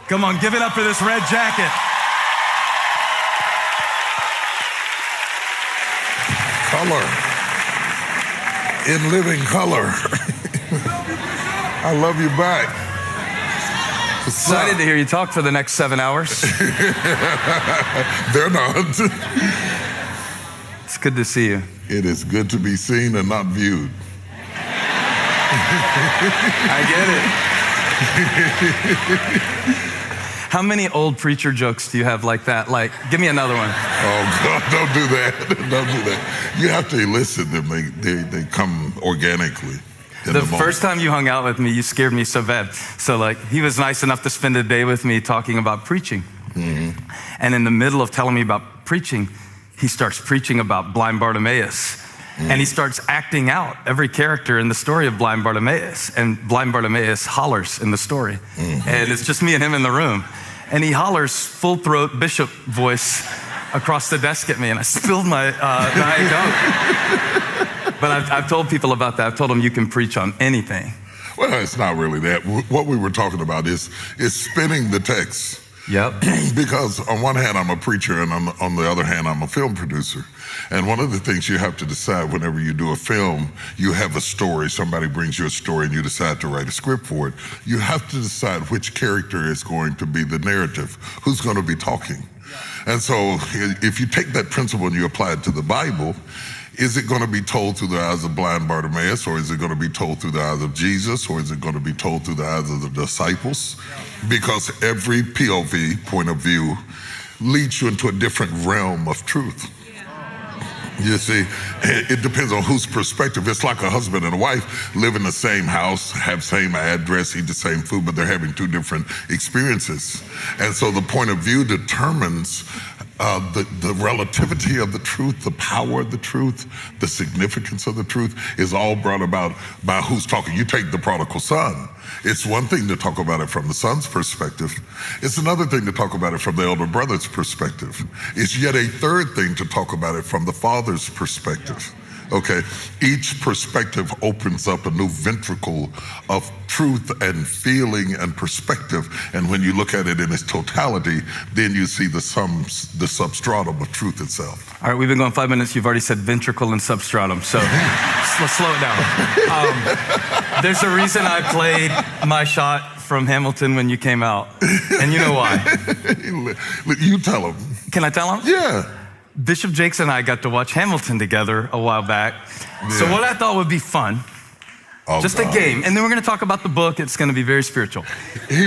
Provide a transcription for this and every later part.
Come on, give it up for this red jacket. Color. In living color. I love you back. Excited to hear you talk for the next 7 hours. They're not. It's good to see you. It is good to be seen and not viewed. I get it. How many old preacher jokes do you have like that? Like, give me another one. Oh, God, don't do that. Don't do that. You have to elicit them. They come organically. The first time you hung out with me, you scared me so bad. So like, he was nice enough to spend a day with me talking about preaching. Mm-hmm. And in the middle of telling me about preaching, he starts preaching about blind Bartimaeus. Mm-hmm. And he starts acting out every character in the story of blind Bartimaeus. And blind Bartimaeus hollers in the story. Mm-hmm. And it's just me and him in the room. And he hollers full throat bishop voice across the desk at me. And I spilled my Diet Coke. But I've told people about that. I've told them you can preach on anything. Well, it's not really that. What we were talking about is spinning the text. Yep. Because on one hand, I'm a preacher, and on the other hand, I'm a film producer. And one of the things you have to decide whenever you do a film, you have a story, somebody brings you a story and you decide to write a script for it. You have to decide which character is going to be the narrative, who's going to be talking. And so if you take that principle and you apply it to the Bible, is it going to be told through the eyes of blind Bartimaeus, or is it going to be told through the eyes of Jesus, or is it going to be told through the eyes of the disciples? Because every POV, point of view, leads you into a different realm of truth. You see, it depends on whose perspective. It's like a husband and a wife live in the same house, have same address, eat the same food, but they're having two different experiences. And so the point of view determines the relativity of the truth, the power of the truth, the significance of the truth is all brought about by who's talking. You take the prodigal son. It's one thing to talk about it from the son's perspective. It's another thing to talk about it from the elder brother's perspective. It's yet a third thing to talk about it from the father's perspective. Okay, each perspective opens up a new ventricle of truth and feeling and perspective. And when you look at it in its totality, then you see the substratum of truth itself. All right, we've been going 5 minutes. You've already said ventricle and substratum, so let's slow it down. There's a reason I played My Shot from Hamilton when you came out, and you know why. You tell him. Can I tell him? Yeah. Bishop Jakes and I got to watch Hamilton together a while back. Yeah. So what I thought would be fun, just a game, and then we're going to talk about the book. It's going to be very spiritual. He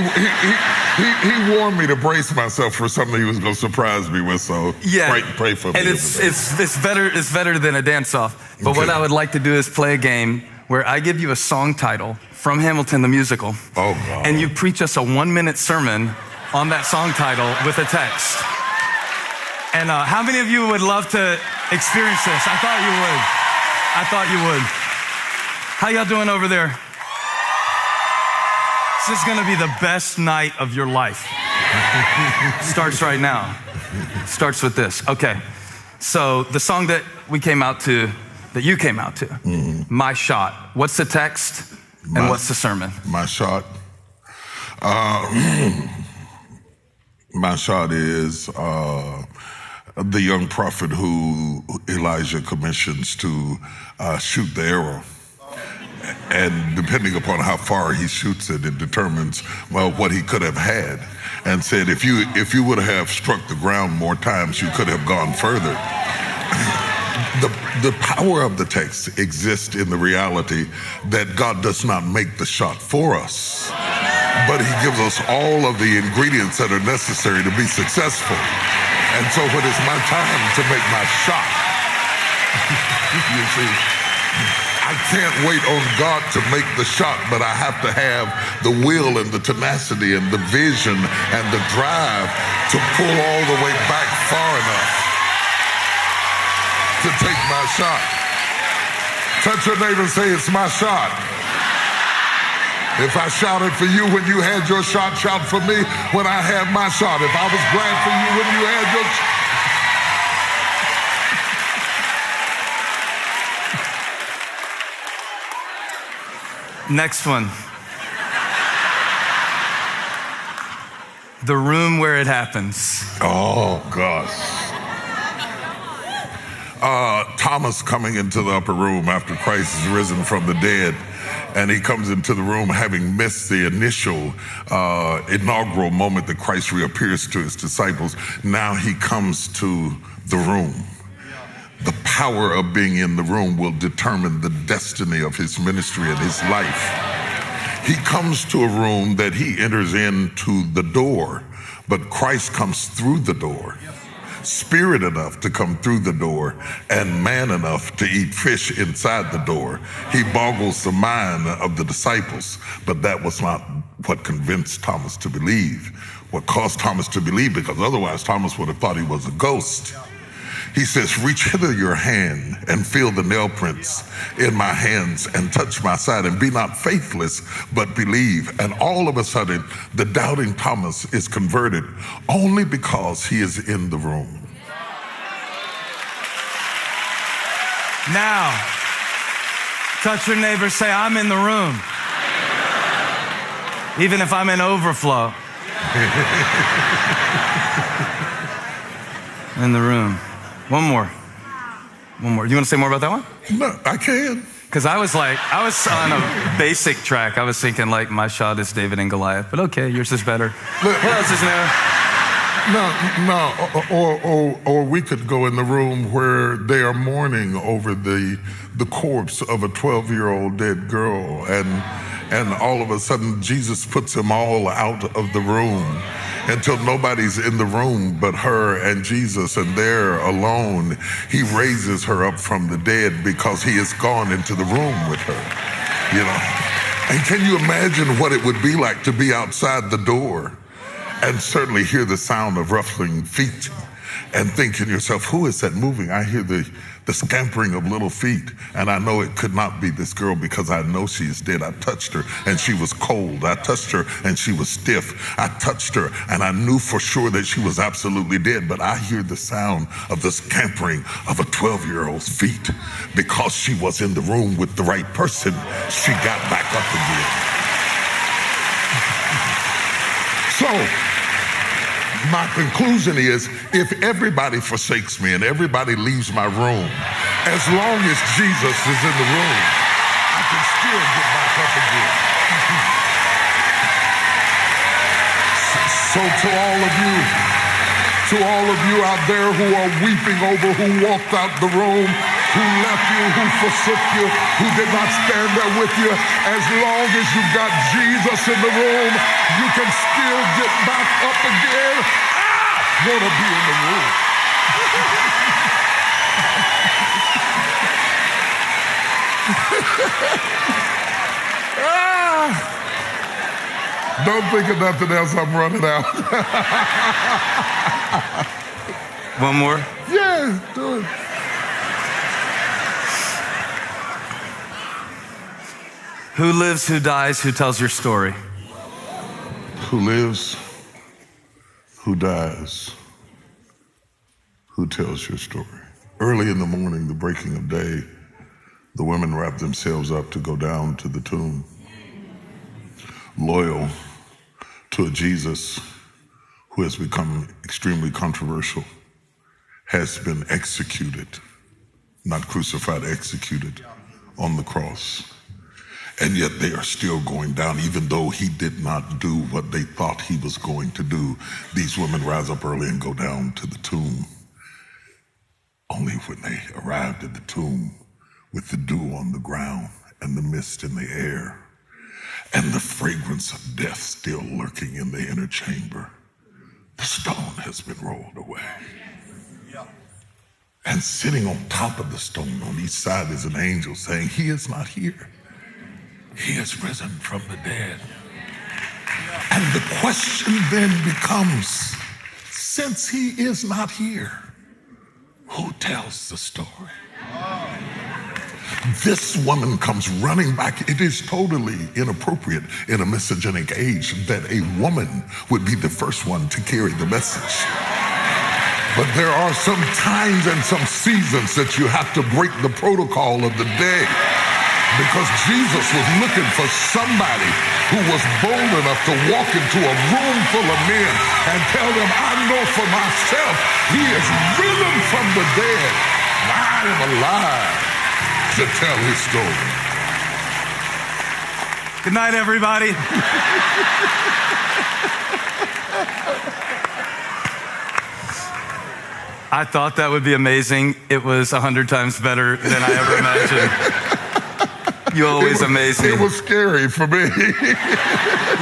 warned me to brace myself for something he was going to surprise me with, so yeah. pray for me. And it's better than a dance-off. But what I would like to do is play a game where I give you a song title from Hamilton the musical, and you preach us a 1-minute sermon on that song title with a text. And how many of you would love to experience this? I thought you would. How y'all doing over there? This is gonna be the best night of your life. Starts right now. Starts with this. Okay. So the song that you came out to, My Shot. What's the text and what's the sermon? My Shot. My Shot is the young prophet who Elijah commissions to shoot the arrow. And depending upon how far he shoots it, it determines, what he could have had. And said, if you would have struck the ground more times, you could have gone further. The power of the text exists in the reality that God does not make the shot for us, but he gives us all of the ingredients that are necessary to be successful. And so when it's my time to make my shot, you see, I can't wait on God to make the shot, but I have to have the will and the tenacity and the vision and the drive to pull all the way back far enough to take my shot. Touch your neighbor and say, it's my shot. If I shouted for you when you had your shot, shout for me when I had my shot. If I was glad for you when you had your shot. Next one. The room where it happens. Oh, gosh. Thomas coming into the upper room after Christ is risen from the dead, and he comes into the room having missed the initial inaugural moment that Christ reappears to his disciples. Now he comes to the room. The power of being in the room will determine the destiny of his ministry and his life. He comes to a room that he enters into the door, but Christ comes through the door. Spirit enough to come through the door and man enough to eat fish inside the door. He boggles the mind of the disciples, but that was not what convinced Thomas to believe. What caused Thomas to believe, because otherwise Thomas would have thought he was a ghost. He says, reach hither your hand and feel the nail prints in my hands and touch my side, and be not faithless, but believe. And all of a sudden, the doubting Thomas is converted only because he is in the room. Now, touch your neighbor, say, I'm in the room. Even if I'm in overflow. In the room. One more. You want to say more about that one? No, I can. Because I was on a basic track. I was thinking like my shot is David and Goliath, but okay, yours is better. What else is new? No, or we could go in the room where they are mourning over the corpse of a 12-year-old dead girl, and all of a sudden Jesus puts them all out of the room until nobody's in the room but her and Jesus, and there alone, he raises her up from the dead because he has gone into the room with her, you know. And can you imagine what it would be like to be outside the door and certainly hear the sound of ruffling feet and think to yourself, who is that moving? I hear the scampering of little feet, and I know it could not be this girl because I know she is dead. I touched her and she was cold. I touched her and she was stiff. I touched her and I knew for sure that she was absolutely dead, but I hear the sound of the scampering of a 12-year-old's feet. Because she was in the room with the right person, she got back up again. So, my conclusion is, if everybody forsakes me and everybody leaves my room, as long as Jesus is in the room, I can still get back up again. So to all of you out there who are weeping over who walked out the room, who left you, who forsook you, who did not stand there with you, as long as you've got Jesus in the room, you can still get back up again. I want to be in the room. Don't think of nothing else, I'm running out. One more? Yeah, do it. Who lives, who dies, who tells your story? Who lives, who dies, who tells your story? Early in the morning, the breaking of day, the women wrap themselves up to go down to the tomb, loyal to a Jesus who has become extremely controversial, has been executed, not crucified, executed on the cross. And yet they are still going down, even though he did not do what they thought he was going to do. These women rise up early and go down to the tomb. Only when they arrived at the tomb with the dew on the ground and the mist in the air and the fragrance of death still lurking in the inner chamber, the stone has been rolled away. And sitting on top of the stone on each side is an angel saying, he is not here. He has risen from the dead. And the question then becomes, since he is not here, who tells the story? This woman comes running back. It is totally inappropriate in a misogynic age that a woman would be the first one to carry the message. But there are some times and some seasons that you have to break the protocol of the day. Because Jesus was looking for somebody who was bold enough to walk into a room full of men and tell them, I know for myself, he is risen from the dead. And I am alive to tell his story. Good night, everybody. I thought that would be amazing. It was 100 times better than I ever imagined. You always amaze me. It was scary for me.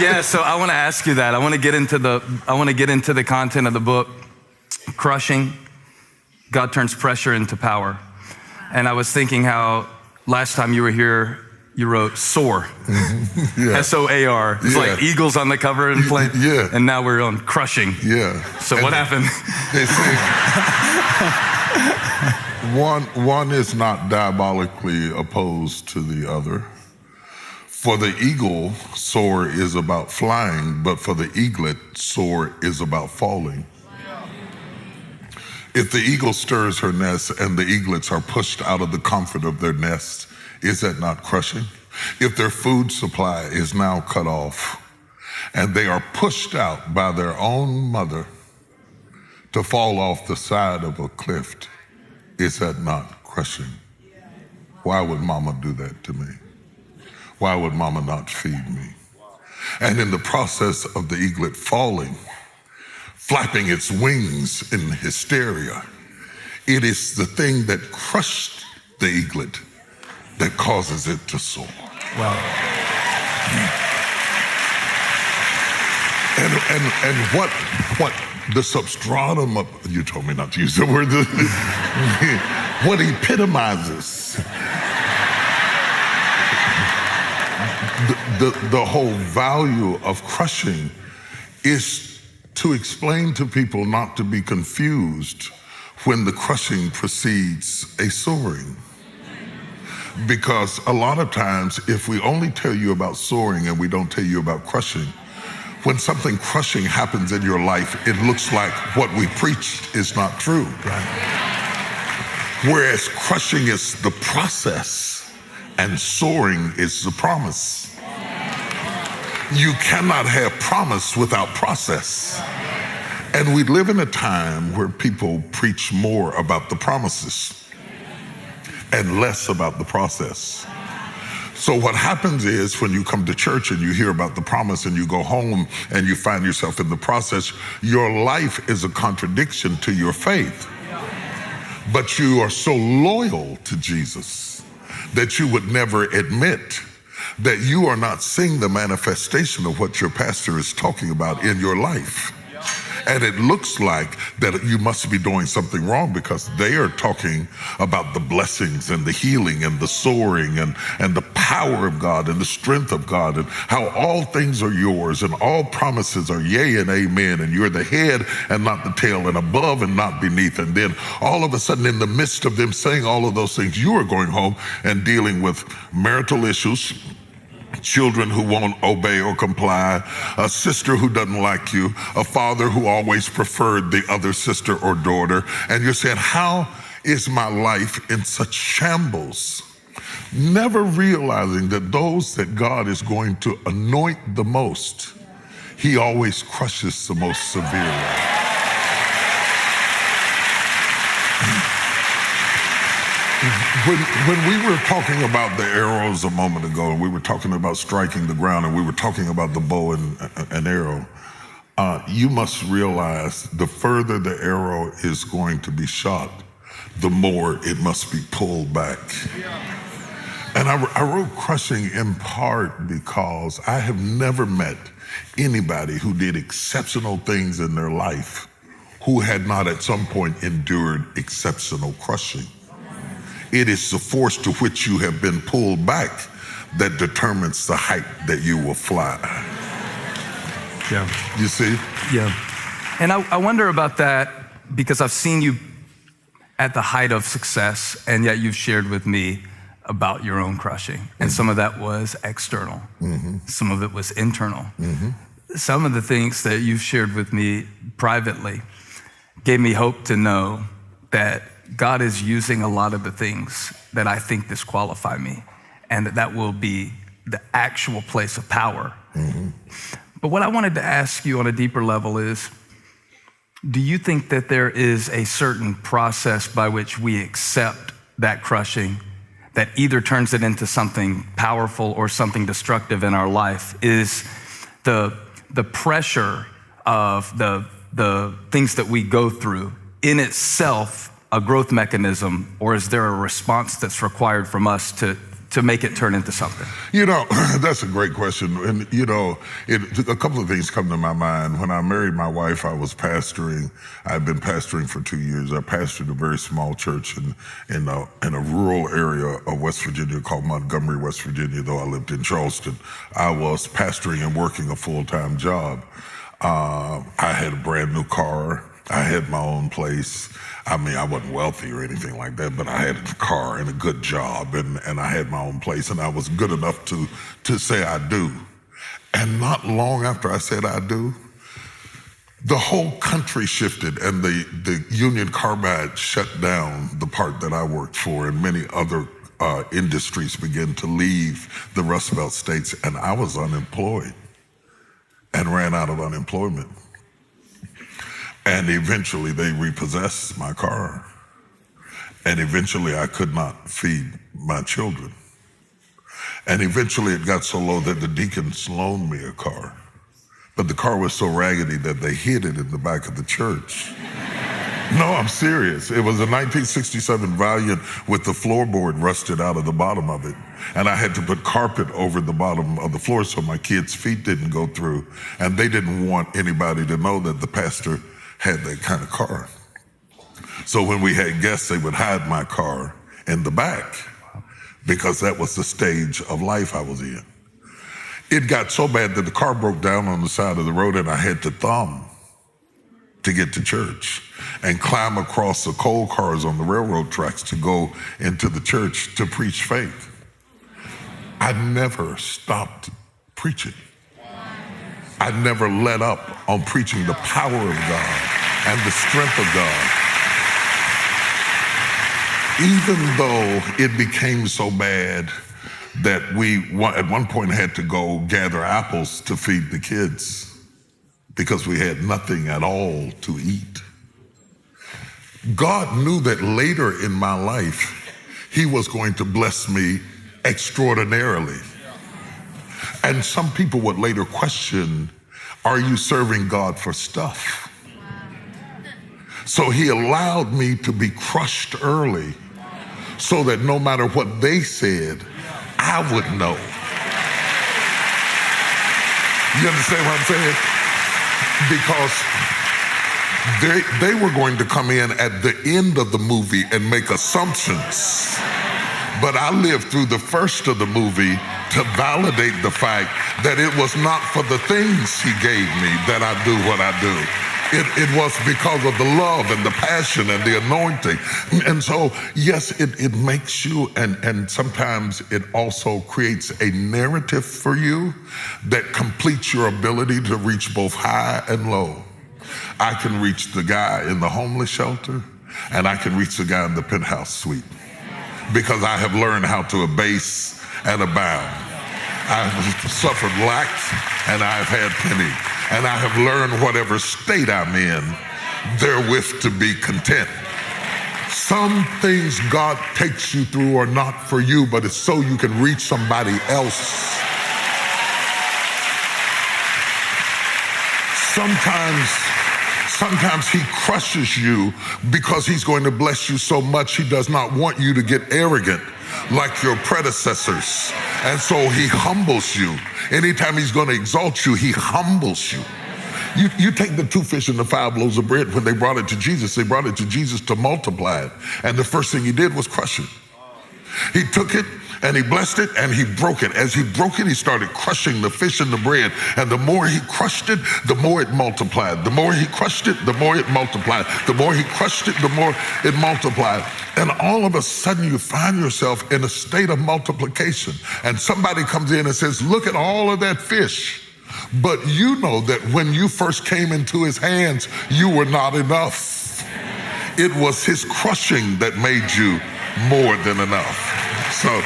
Yeah, so I want to ask you that. I want to get into the content of the book, Crushing. God turns pressure into power. And I was thinking how last time you were here, you wrote SOAR. Yeah. SOAR. It's like eagles on the cover and plane. Yeah. And now we're on Crushing. Yeah. So what happened? They say one is not diabolically opposed to the other. For the eagle, soar is about flying, but for the eaglet, soar is about falling. If the eagle stirs her nest and the eaglets are pushed out of the comfort of their nest, is that not crushing? If their food supply is now cut off and they are pushed out by their own mother to fall off the side of a cliff, is that not crushing? Why would mama do that to me? Why would mama not feed me? And in the process of the eaglet falling, flapping its wings in hysteria, it is the thing that crushed the eaglet that causes it to soar. Wow. And what the substratum of, you told me not to use the word, what epitomizes the whole value of crushing is to explain to people not to be confused when the crushing precedes a soaring. Because a lot of times, if we only tell you about soaring and we don't tell you about crushing, when something crushing happens in your life, it looks like what we preached is not true. Right. Whereas crushing is the process and soaring is the promise. You cannot have promise without process. And we live in a time where people preach more about the promises and less about the process. So what happens is when you come to church and you hear about the promise and you go home and you find yourself in the process, your life is a contradiction to your faith. But you are so loyal to Jesus that you would never admit that you are not seeing the manifestation of what your pastor is talking about in your life. And it looks like that you must be doing something wrong because they are talking about the blessings and the healing and the soaring and the power of God and the strength of God and how all things are yours and all promises are yea and amen and you're the head and not the tail and above and not beneath. And then all of a sudden in the midst of them saying all of those things, you are going home and dealing with marital issues, children who won't obey or comply, a sister who doesn't like you, a father who always preferred the other sister or daughter. And you're saying, how is my life in such shambles? Never realizing that those that God is going to anoint the most, he always crushes the most severely. When we were talking about the arrows a moment ago, and we were talking about striking the ground, and we were talking about the bow and arrow, you must realize the further the arrow is going to be shot, the more it must be pulled back. And I wrote crushing in part because I have never met anybody who did exceptional things in their life who had not at some point endured exceptional crushing. It is the force to which you have been pulled back that determines the height that you will fly. Yeah. You see? Yeah. And I wonder about that because I've seen you at the height of success, and yet you've shared with me about your own crushing. And some of that was external. Some of it was internal. Some of the things that you've shared with me privately gave me hope to know that God is using a lot of the things that I think disqualify me. and that will be the actual place of power. But what I wanted to ask you on a deeper level is, do you think that there is a certain process by which we accept that crushing that either turns it into something powerful or something destructive in our life? Is the pressure of the things that we go through in itself a growth mechanism, or is there a response that's required from us to make it turn into something? That's a great question. And, a couple of things come to my mind. When I married my wife, I was pastoring. I've been pastoring for 2 years. I pastored a very small church in a rural area of West Virginia called Montgomery, West Virginia, though I lived in Charleston. I was pastoring and working a full-time job. I had a brand new car. I had my own place. I mean, I wasn't wealthy or anything like that, but I had a car and a good job, and I had my own place, and I was good enough to say I do. And not long after I said I do, the whole country shifted, and the Union Carbide shut down the part that I worked for, and many other industries began to leave the Rust Belt states, and I was unemployed and ran out of unemployment. And eventually they repossessed my car. And eventually I could not feed my children. And eventually it got so low that the deacons loaned me a car. But the car was so raggedy that they hid it in the back of the church. No, I'm serious. It was a 1967 Valiant with the floorboard rusted out of the bottom of it. And I had to put carpet over the bottom of the floor so my kids' feet didn't go through. And they didn't want anybody to know that the pastor had that kind of car. So when we had guests, they would hide my car in the back because that was the stage of life I was in. It got so bad that the car broke down on the side of the road and I had to thumb to get to church and climb across the coal cars on the railroad tracks to go into the church to preach faith. I never stopped preaching. I never let up on preaching the power of God and the strength of God. Even though it became so bad that we at one point had to go gather apples to feed the kids because we had nothing at all to eat. God knew that later in my life, he was going to bless me extraordinarily. And some people would later question, are you serving God for stuff? So he allowed me to be crushed early so that no matter what they said, I would know. You understand what I'm saying? Because they were going to come in at the end of the movie and make assumptions. But I lived through the first of the movie to validate the fact that it was not for the things he gave me that I do what I do. It was because of the love and the passion and the anointing. And so, yes, it makes you, and sometimes it also creates a narrative for you that completes your ability to reach both high and low. I can reach the guy in the homeless shelter, and I can reach the guy in the penthouse suite, because I have learned how to abase and abound. I have suffered lack and I have had plenty. And I have learned whatever state I'm in, therewith to be content. Some things God takes you through are not for you, but it's so you can reach somebody else. Sometimes he crushes you because he's going to bless you so much he does not want you to get arrogant like your predecessors. And so he humbles you. Anytime he's going to exalt you, he humbles you. You take the 2 fish and the 5 loaves of bread. When they brought it to Jesus, they brought it to Jesus to multiply it. And the first thing he did was crush it. He took it and he blessed it and he broke it. As he broke it, he started crushing the fish and the bread. And the more he crushed it, the more it multiplied. The more he crushed it, the more it multiplied. The more he crushed it, the more it multiplied. And all of a sudden you find yourself in a state of multiplication. And somebody comes in and says, look at all of that fish. But you know that when you first came into his hands, you were not enough. It was his crushing that made you more than enough. So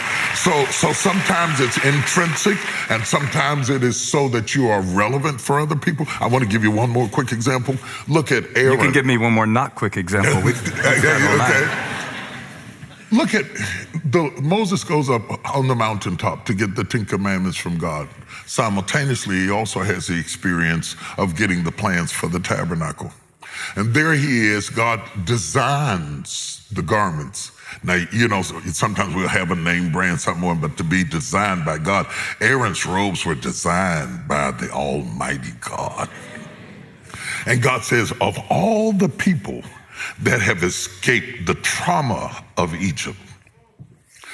sometimes it's intrinsic, and sometimes it is so that you are relevant for other people. I want to give you one more quick example. Look at Aaron. You can give me one more not quick example. Okay. Look at Moses goes up on the mountaintop to get the 10 Commandments from God. Simultaneously, he also has the experience of getting the plans for the tabernacle. And there he is, God designs the garments. Now, you know, sometimes we'll have a name brand, something, but to be designed by God. Aaron's robes were designed by the Almighty God. And God says, of all the people that have escaped the trauma of Egypt,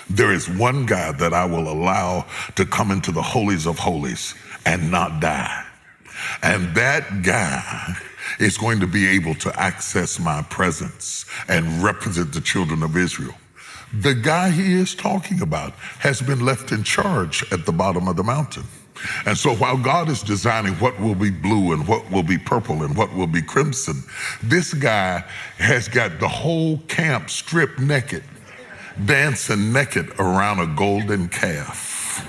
there is one guy that I will allow to come into the holies of holies and not die. And that guy is going to be able to access my presence and represent the children of Israel. The guy he is talking about has been left in charge at the bottom of the mountain. And so while God is designing what will be blue and what will be purple and what will be crimson, this guy has got the whole camp stripped naked, dancing naked around a golden calf.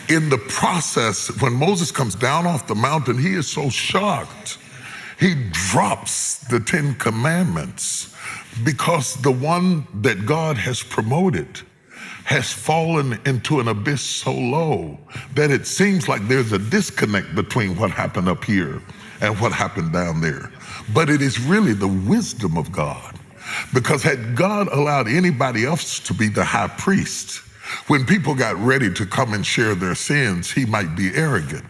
In the process, when Moses comes down off the mountain, he is so shocked. He drops the 10 Commandments because the one that God has promoted has fallen into an abyss so low that it seems like there's a disconnect between what happened up here and what happened down there. But it is really the wisdom of God. Because had God allowed anybody else to be the high priest, when people got ready to come and share their sins, he might be arrogant.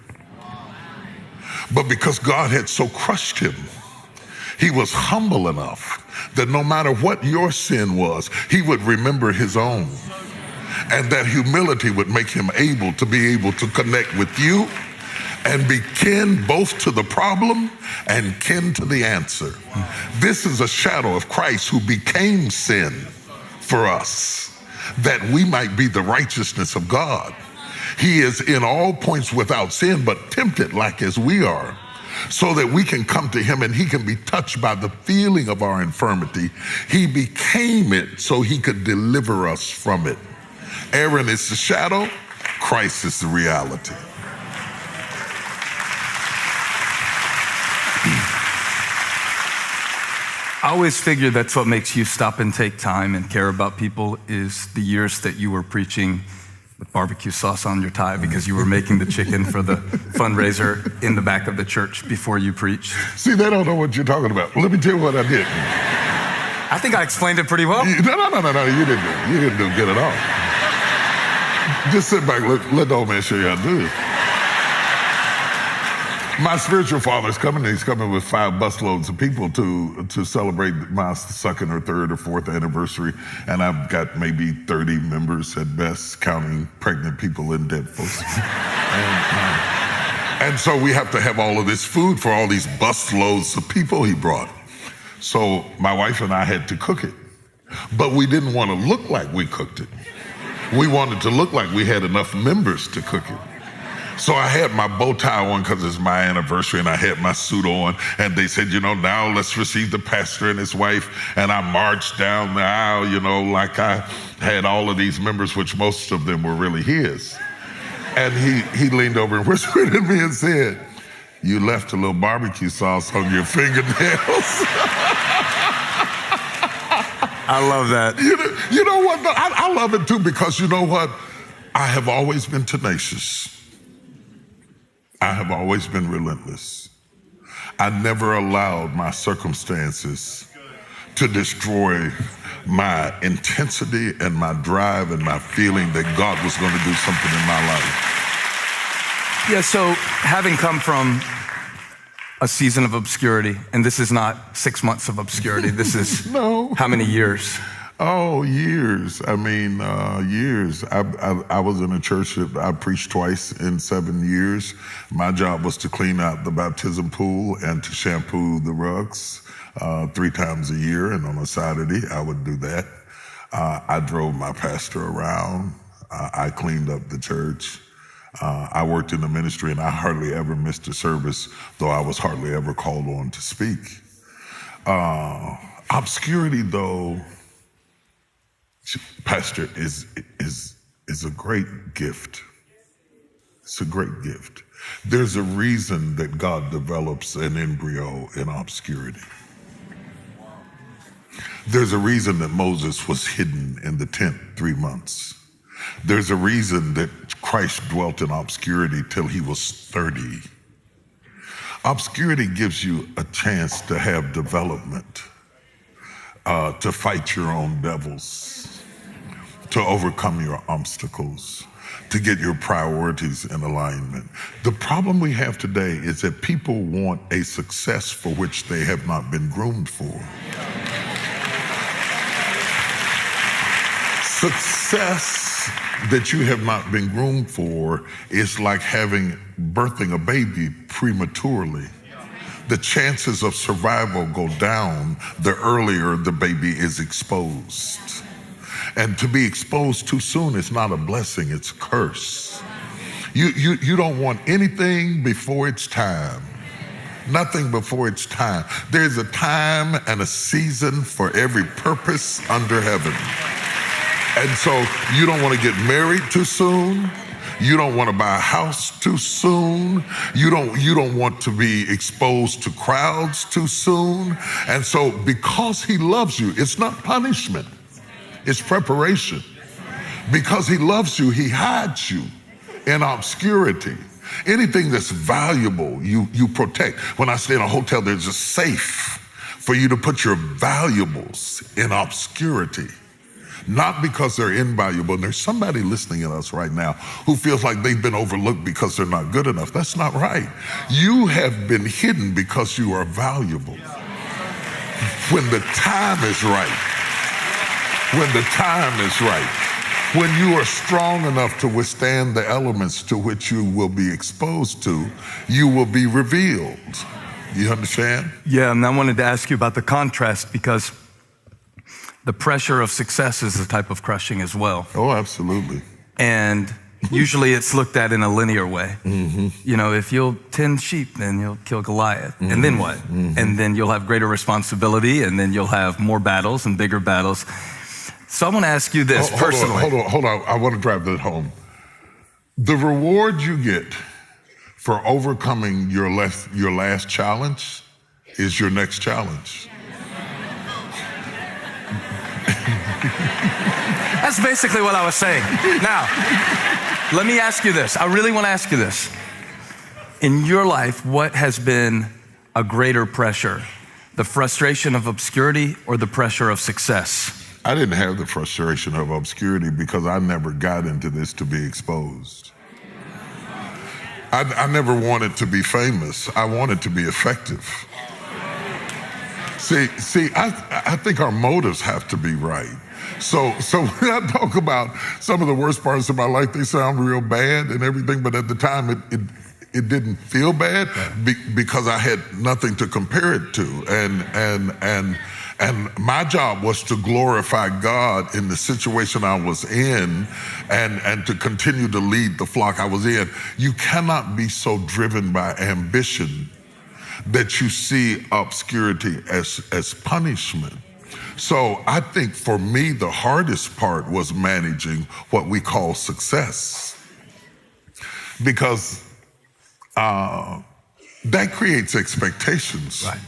But because God had so crushed him, he was humble enough that no matter what your sin was, he would remember his own. And that humility would make him able to connect with you and be kin both to the problem and kin to the answer. This is a shadow of Christ who became sin for us, that we might be the righteousness of God. He is in all points without sin, but tempted like as we are, so that we can come to him and he can be touched by the feeling of our infirmity. He became it so he could deliver us from it. Aaron is the shadow, Christ is the reality. I always figure that's what makes you stop and take time and care about people is the years that you were preaching with barbecue sauce on your tie because you were making the chicken for the fundraiser in the back of the church before you preached. See, they don't know what you're talking about. Let me tell you what I did. I think I explained it pretty well. No, you didn't do good at all. Just sit back, let the old man show you how to do it. My spiritual father is coming, and he's coming with 5 busloads of people to celebrate my 2nd or 3rd or 4th anniversary. And I've got maybe 30 members at best, counting pregnant people and dead folks. And so we have to have all of this food for all these busloads of people he brought. So my wife and I had to cook it, but we didn't want to look like we cooked it. We wanted to look like we had enough members to cook it. So I had my bow tie on because it's my anniversary, and I had my suit on, and they said, now let's receive the pastor and his wife. And I marched down the aisle, like I had all of these members, which most of them were really his. And he leaned over and whispered at me and said, "You left a little barbecue sauce on your fingernails." I love that. You know what? I love it too, because you know what? I have always been tenacious. I have always been relentless. I never allowed my circumstances to destroy my intensity and my drive and my feeling that God was going to do something in my life. Yeah, so having come from a season of obscurity, and this is not 6 months of obscurity, this is No. How many years? Oh, years. I mean, years. I was in a church that I preached twice in 7 years. My job was to clean out the baptism pool and to shampoo the rugs 3 times a year, and on a Saturday I would do that. I drove my pastor around. I cleaned up the church. I worked in the ministry, and I hardly ever missed a service, though I was hardly ever called on to speak. Obscurity, though, Pastor, is a great gift. It's a great gift. There's a reason that God develops an embryo in obscurity. There's a reason that Moses was hidden in the tent 3 months. There's a reason that Christ dwelt in obscurity till he was 30. Obscurity gives you a chance to have development, to fight your own devils, to overcome your obstacles, to get your priorities in alignment. The problem we have today is that people want a success for which they have not been groomed for. Success that you have not been groomed for is like birthing a baby prematurely. The chances of survival go down the earlier the baby is exposed. And to be exposed too soon is not a blessing, it's a curse. You don't want anything before it's time. Nothing before it's time. There's a time and a season for every purpose under heaven. And so you don't want to get married too soon. You don't want to buy a house too soon. You don't want to be exposed to crowds too soon. And so because he loves you, it's not punishment, it's preparation. Because he loves you, he hides you in obscurity. Anything that's valuable, you protect. When I stay in a hotel, there's a safe for you to put your valuables in obscurity. Not because they're invaluable. And there's somebody listening to us right now who feels like they've been overlooked because they're not good enough. That's not right. You have been hidden because you are valuable. When the time is right, when the time is right, when you are strong enough to withstand the elements to which you will be exposed to, you will be revealed. You understand? Yeah, and I wanted to ask you about the contrast because the pressure of success is a type of crushing as well. Oh, absolutely. And usually it's looked at in a linear way. Mm-hmm. You know, if you'll tend sheep, then you'll kill Goliath. Mm-hmm. And then what? Mm-hmm. And then you'll have greater responsibility, and then you'll have more battles and bigger battles. So I want to ask you this personally. Hold on. I want to drive that home. The reward you get for overcoming your last challenge is your next challenge. That's basically what I was saying. Now, let me ask you this. I really want to ask you this. In your life, what has been a greater pressure? The frustration of obscurity or the pressure of success? I didn't have the frustration of obscurity because I never got into this to be exposed. I never wanted to be famous. I wanted to be effective. See, I think our motives have to be right. So when I talk about some of the worst parts of my life, they sound real bad and everything, but at the time it didn't feel bad because I had nothing to compare it to. And my job was to glorify God in the situation I was in and to continue to lead the flock I was in. You cannot be so driven by ambition that you see obscurity as punishment. So I think for me, the hardest part was managing what we call success. Because that creates expectations. Right.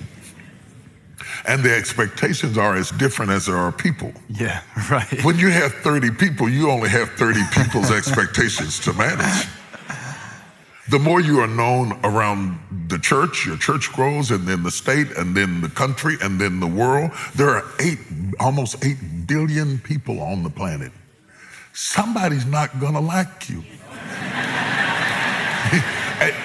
And the expectations are as different as there are people. Yeah, right. When you have 30 people, you only have 30 people's expectations to manage. The more you are known around the church, your church grows, and then the state, and then the country, and then the world. There are almost 8 billion people on the planet. Somebody's not gonna like you.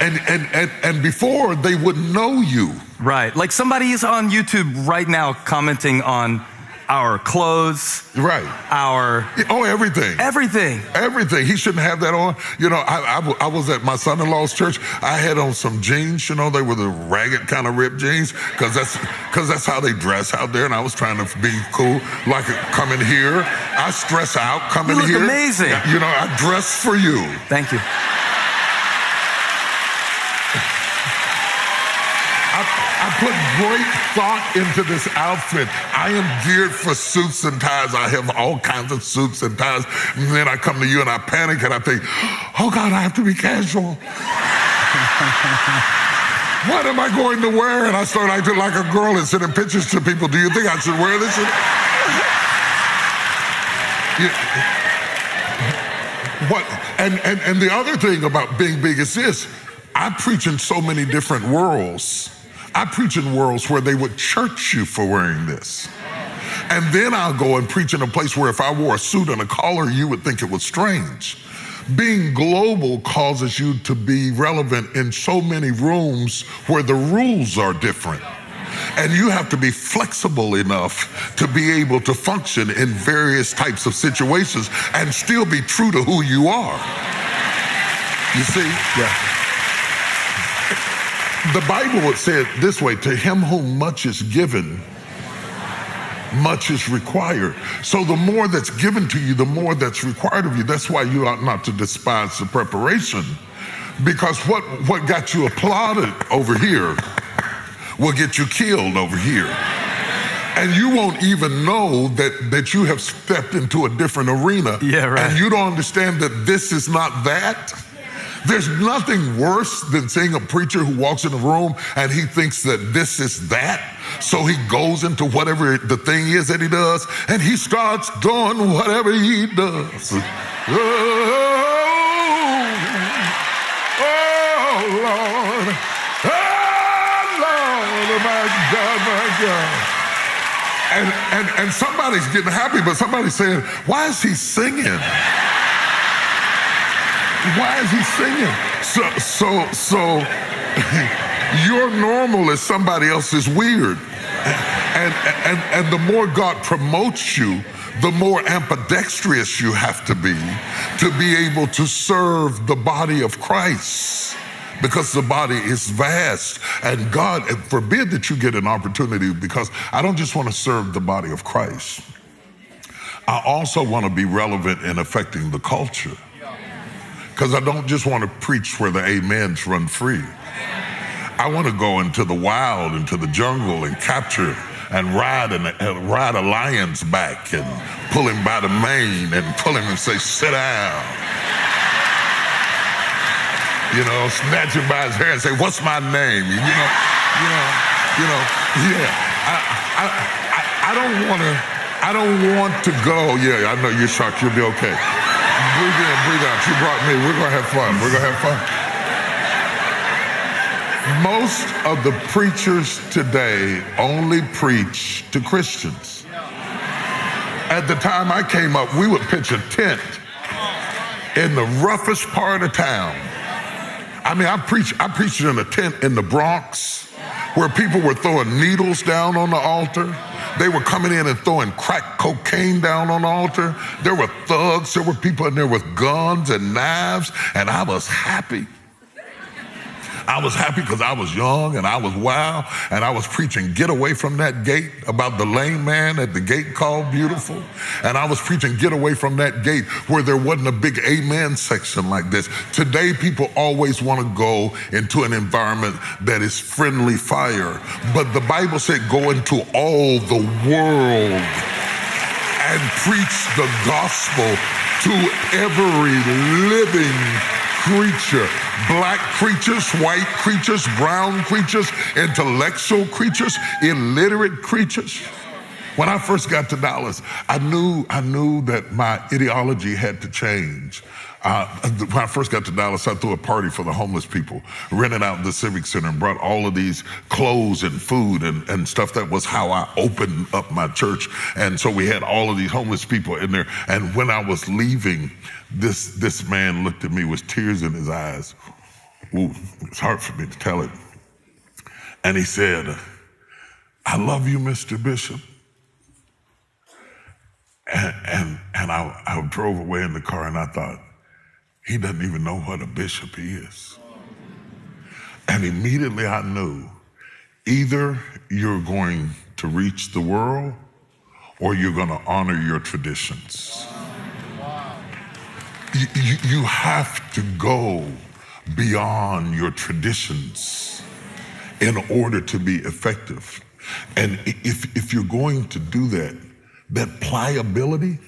And before, they wouldn't know you. Right, like somebody is on YouTube right now commenting on our clothes. Right. Everything. Everything. He shouldn't have that on. You know, I was at my son-in-law's church. I had on some jeans, you know, they were the ragged kind of ripped jeans, because that's how they dress out there. And I was trying to be cool, like coming here. I stress out coming here. You look amazing. You know, I dress for you. Thank you. put great thought into this outfit. I am geared for suits and ties. I have all kinds of suits and ties. And then I come to you and I panic and I think, oh God, I have to be casual. What am I going to wear? And I start acting like a girl and sending pictures to people. Do you think I should wear this? What? And the other thing about being big is this. I preach in so many different worlds. I preach in worlds where they would church you for wearing this. And then I'll go and preach in a place where if I wore a suit and a collar, you would think it was strange. Being global causes you to be relevant in so many rooms where the rules are different. And you have to be flexible enough to be able to function in various types of situations and still be true to who you are. You see? Yeah. The Bible would say it this way, to him whom much is given, much is required. So the more that's given to you, the more that's required of you. That's why you ought not to despise the preparation, because what got you applauded over here will get you killed over here. And you won't even know that you have stepped into a different arena. Yeah, right. And you don't understand that this is not that. There's nothing worse than seeing a preacher who walks in a room and he thinks that this is that. So he goes into whatever the thing is that he does and he starts doing whatever he does. Oh, Lord. Oh, Lord, my God. And somebody's getting happy, but somebody's saying, why is he singing? Why is he singing? So your normal is somebody else's weird. And the more God promotes you, the more ambidextrous you have to be able to serve the body of Christ. Because the body is vast. And God forbid that you get an opportunity, because I don't just want to serve the body of Christ. I also want to be relevant in affecting the culture. Because I don't just want to preach where the amens run free. I want to go into the wild, into the jungle, and capture and ride a lion's back and pull him by the mane and pull him and say, sit down. You know, snatch him by his hair and say, what's my name? Yeah. I don't want to go. Yeah, I know you're shocked. You'll be okay. Breathe in, breathe out. You brought me. We're going to have fun. We're going to have fun. Most of the preachers today only preach to Christians. At the time I came up, we would pitch a tent in the roughest part of town. I mean, I preached in a tent in the Bronx where people were throwing needles down on the altar. They were coming in and throwing crack cocaine down on the altar. There were thugs. There were people in there with guns and knives. And I was happy. I was happy because I was young and I was wild. And I was preaching, get away from that gate, about the lame man at the gate called Beautiful. And I was preaching, get away from that gate, where there wasn't a big amen section like this. Today, people always want to go into an environment that is friendly fire. But the Bible said, go into all the world and preach the gospel to every living creature. Black creatures, white creatures, brown creatures, intellectual creatures, illiterate creatures. When I first got to Dallas, I knew that my ideology had to change. When I first got to Dallas, I threw a party for the homeless people, rented out the Civic Center and brought all of these clothes and food and stuff. That was how I opened up my church. And so we had all of these homeless people in there. And when I was leaving, this man looked at me with tears in his eyes. Ooh, it's hard for me to tell it. And he said, I love you, Mr. Bishop. And I drove away in the car and I thought, he doesn't even know what a bishop he is. And immediately I knew, either you're going to reach the world or you're going to honor your traditions. You have to go beyond your traditions in order to be effective. And if you're going to do that, that pliability,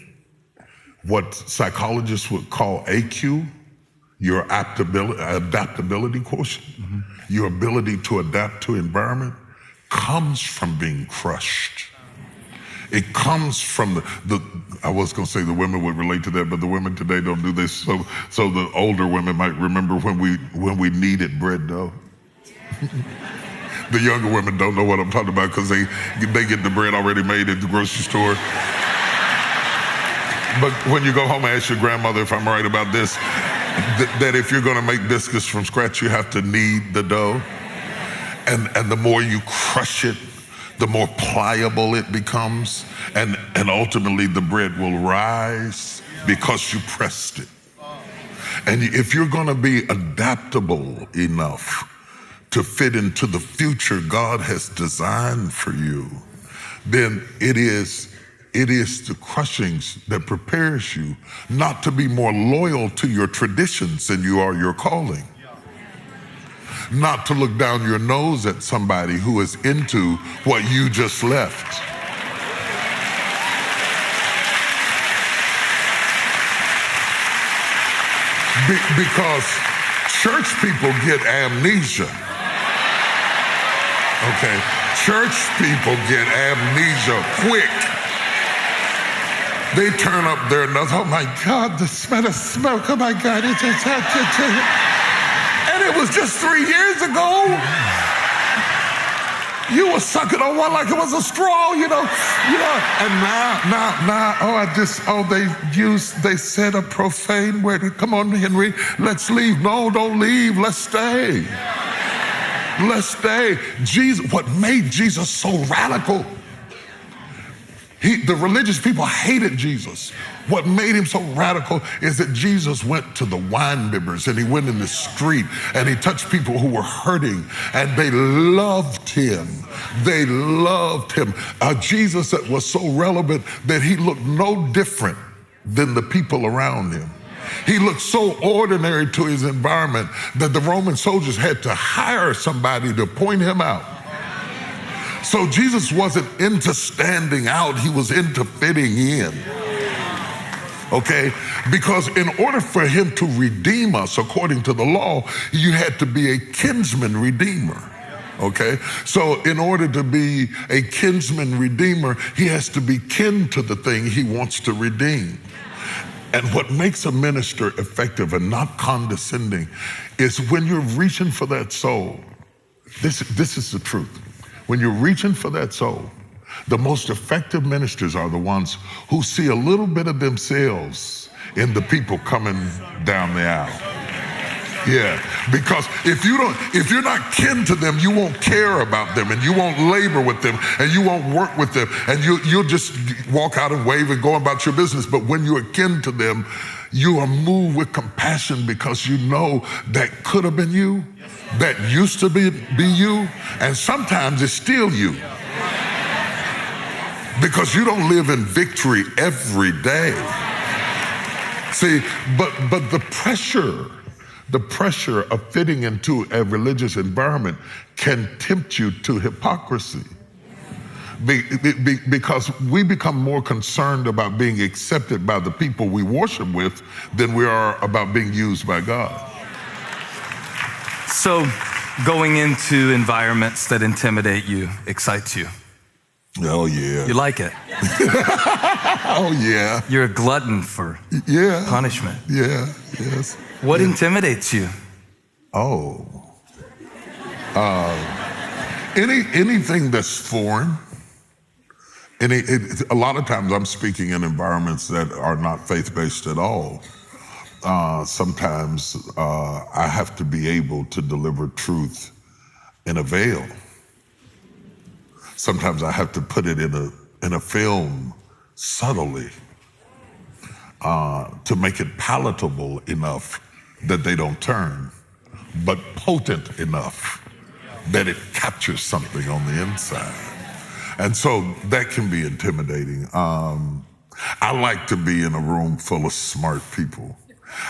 what psychologists would call AQ, your adaptability quotient, your ability to adapt to environment, comes from being crushed. It comes from I was going to say the women would relate to that, but the women today don't do this. So the older women might remember when we kneaded bread dough. The younger women don't know what I'm talking about because they get the bread already made at the grocery store. But when you go home and ask your grandmother if I'm right about this, that if you're going to make biscuits from scratch, you have to knead the dough. And the more you crush it, the more pliable it becomes. And ultimately the bread will rise because you pressed it. And if you're going to be adaptable enough to fit into the future God has designed for you, then it is the crushings that prepares you not to be more loyal to your traditions than you are your calling. Not to look down your nose at somebody who is into what you just left. Because church people get amnesia. Okay, church people get amnesia quick. They turn up their nose. Oh my God, the smell of smoke. Oh my God, and it was just 3 years ago. You were sucking on one like it was a straw, you know. And now, they said a profane word. Come on, Henry, let's leave. No, don't leave. Let's stay. Let's stay. Jesus, what made Jesus so radical? The religious people hated Jesus. What made him so radical is that Jesus went to the wine bibbers and he went in the street and he touched people who were hurting and they loved him. They loved him. Jesus that was so relevant that he looked no different than the people around him. He looked so ordinary to his environment that the Roman soldiers had to hire somebody to point him out. So Jesus wasn't into standing out, he was into fitting in. Okay? Because in order for him to redeem us according to the law, you had to be a kinsman redeemer. Okay? So in order to be a kinsman redeemer, he has to be kin to the thing he wants to redeem. And what makes a minister effective and not condescending is when you're reaching for that soul. This is the truth. When you're reaching for that soul, the most effective ministers are the ones who see a little bit of themselves in the people coming down the aisle. Yeah, because if you're not kin to them, you won't care about them and you won't labor with them and you won't work with them and you'll just walk out and wave and go about your business. But when you're kin to them, you are moved with compassion because you know that could have been you, that used to be you, and sometimes it's still you. Because you don't live in victory every day. See, but the pressure of fitting into a religious environment can tempt you to hypocrisy. Because we become more concerned about being accepted by the people we worship with than we are about being used by God. So going into environments that intimidate you excites you. Oh, yeah. You like it. Oh, yeah. You're a glutton for punishment. Yeah, yes. What intimidates you? Oh. Anything that's foreign. A lot of times I'm speaking in environments that are not faith-based at all. Sometimes I have to be able to deliver truth in a veil. Sometimes I have to put it in a film subtly to make it palatable enough that they don't turn, but potent enough that it captures something on the inside. And so that can be intimidating. I like to be in a room full of smart people.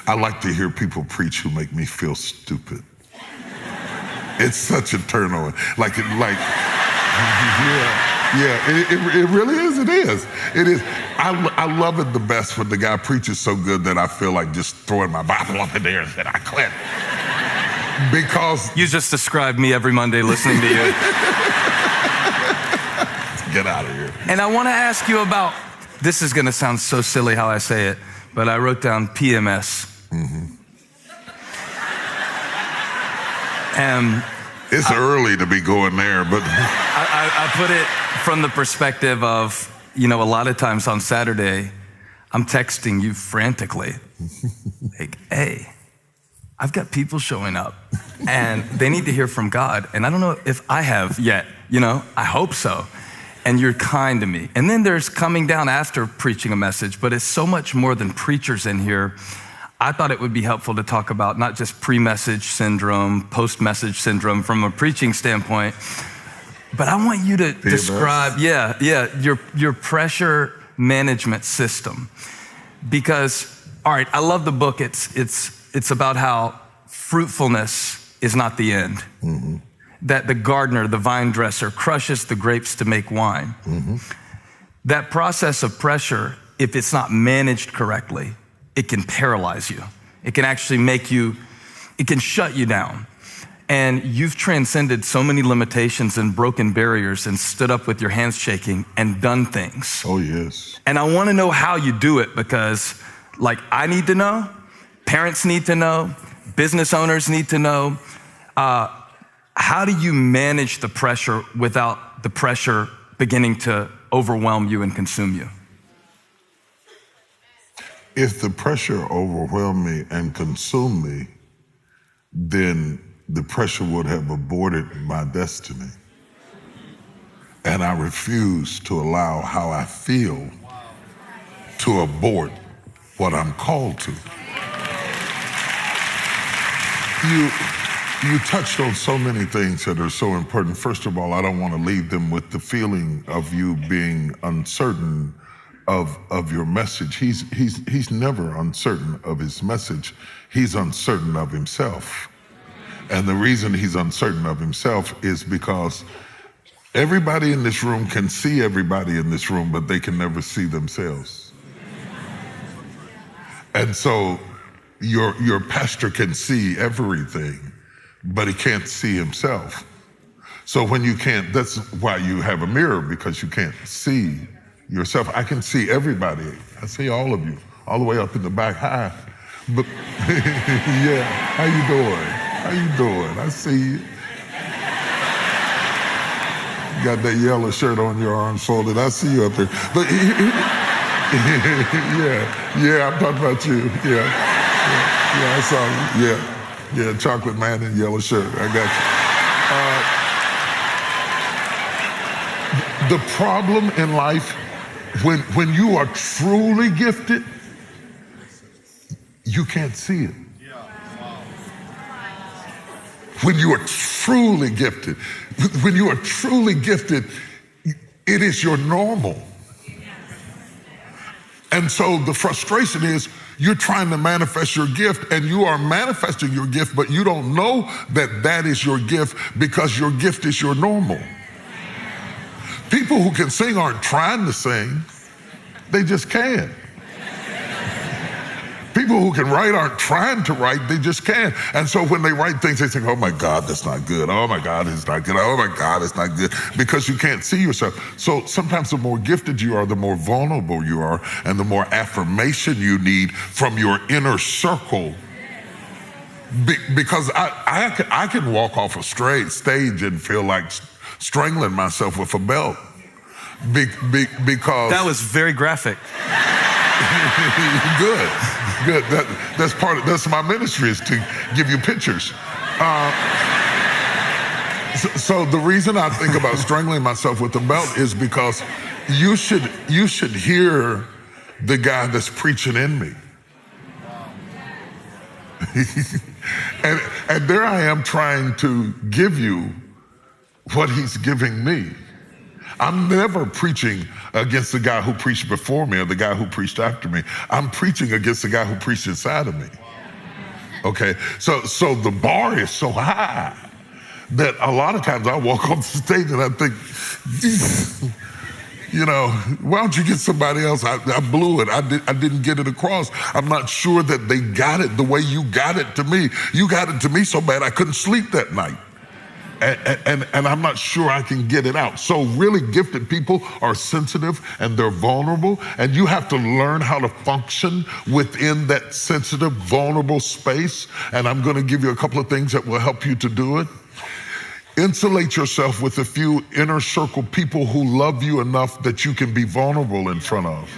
I like to hear people preach who make me feel stupid. It's such a turn on. It really is. It is. It is. I love it the best when the guy preaches so good that I feel like just throwing my Bible up in there and saying, I quit. Because You just described me every Monday listening to you. get out of here. And I want to ask you about, this is going to sound so silly how I say it, but I wrote down PMS. And It's early to be going there, but I put it from the perspective of, a lot of times on Saturday, I'm texting you frantically, like, hey, I've got people showing up and they need to hear from God. And I don't know if I have yet, I hope so. And you're kind to me. And then there's coming down after preaching a message, but it's so much more than preachers in here. I thought it would be helpful to talk about not just pre-message syndrome, post-message syndrome from a preaching standpoint, but I want you to describe, your pressure management system. Because, all right, I love the book. It's about how fruitfulness is not the end. Mm-hmm. That the gardener, the vine dresser, crushes the grapes to make wine. Mm-hmm. That process of pressure, if it's not managed correctly, it can paralyze you. It can actually it can shut you down. And you've transcended so many limitations and broken barriers and stood up with your hands shaking and done things. Oh, yes. And I want to know how you do it because, I need to know, parents need to know, business owners need to know. How do you manage the pressure without the pressure beginning to overwhelm you and consume you? If the pressure overwhelmed me and consumed me, then the pressure would have aborted my destiny. And I refuse to allow how I feel to abort what I'm called to. You touched on so many things that are so important. First of all, I don't want to leave them with the feeling of you being uncertain of your message. He's never uncertain of his message. He's uncertain of himself. And the reason he's uncertain of himself is because everybody in this room can see everybody in this room, but they can never see themselves. And so your pastor can see everything, but he can't see himself. So when you can't, that's why you have a mirror, because you can't see yourself. I can see everybody. I see all of you, all the way up in the back. Hi. But yeah, how you doing? How you doing? I see you. You got that yellow shirt on, your arms folded. I see you up there. But yeah, I'm talking about you. Yeah, I saw you. Yeah, chocolate man in yellow shirt. I got you. The problem in life, when you are truly gifted, you can't see it. When you are truly gifted, it is your normal. And so the frustration is you're trying to manifest your gift, and you are manifesting your gift, but you don't know that is your gift because your gift is your normal. People who can sing aren't trying to sing, they just can. People who can write aren't trying to write, they just can. And so when they write things, they think, oh my God, that's not good. Oh my God, it's not good. Oh my God, it's not good. Because you can't see yourself. So sometimes the more gifted you are, the more vulnerable you are, and the more affirmation you need from your inner circle. Because I can walk off a stage and feel like strangling myself with a belt. Because that was very graphic. Good. That's my ministry, is to give you pictures. So the reason I think about strangling myself with a belt is because you should hear the guy that's preaching in me. and there I am trying to give you what he's giving me. I'm never preaching against the guy who preached before me or the guy who preached after me. I'm preaching against the guy who preached inside of me. Okay, so the bar is so high that a lot of times I walk on the stage and I think, you know, why don't you get somebody else? I blew it. I didn't get it across. I'm not sure that they got it the way you got it to me. You got it to me so bad I couldn't sleep that night. And I'm not sure I can get it out. So really gifted people are sensitive and they're vulnerable, and you have to learn how to function within that sensitive, vulnerable space. And I'm going to give you a couple of things that will help you to do it. Insulate yourself with a few inner circle people who love you enough that you can be vulnerable in front of,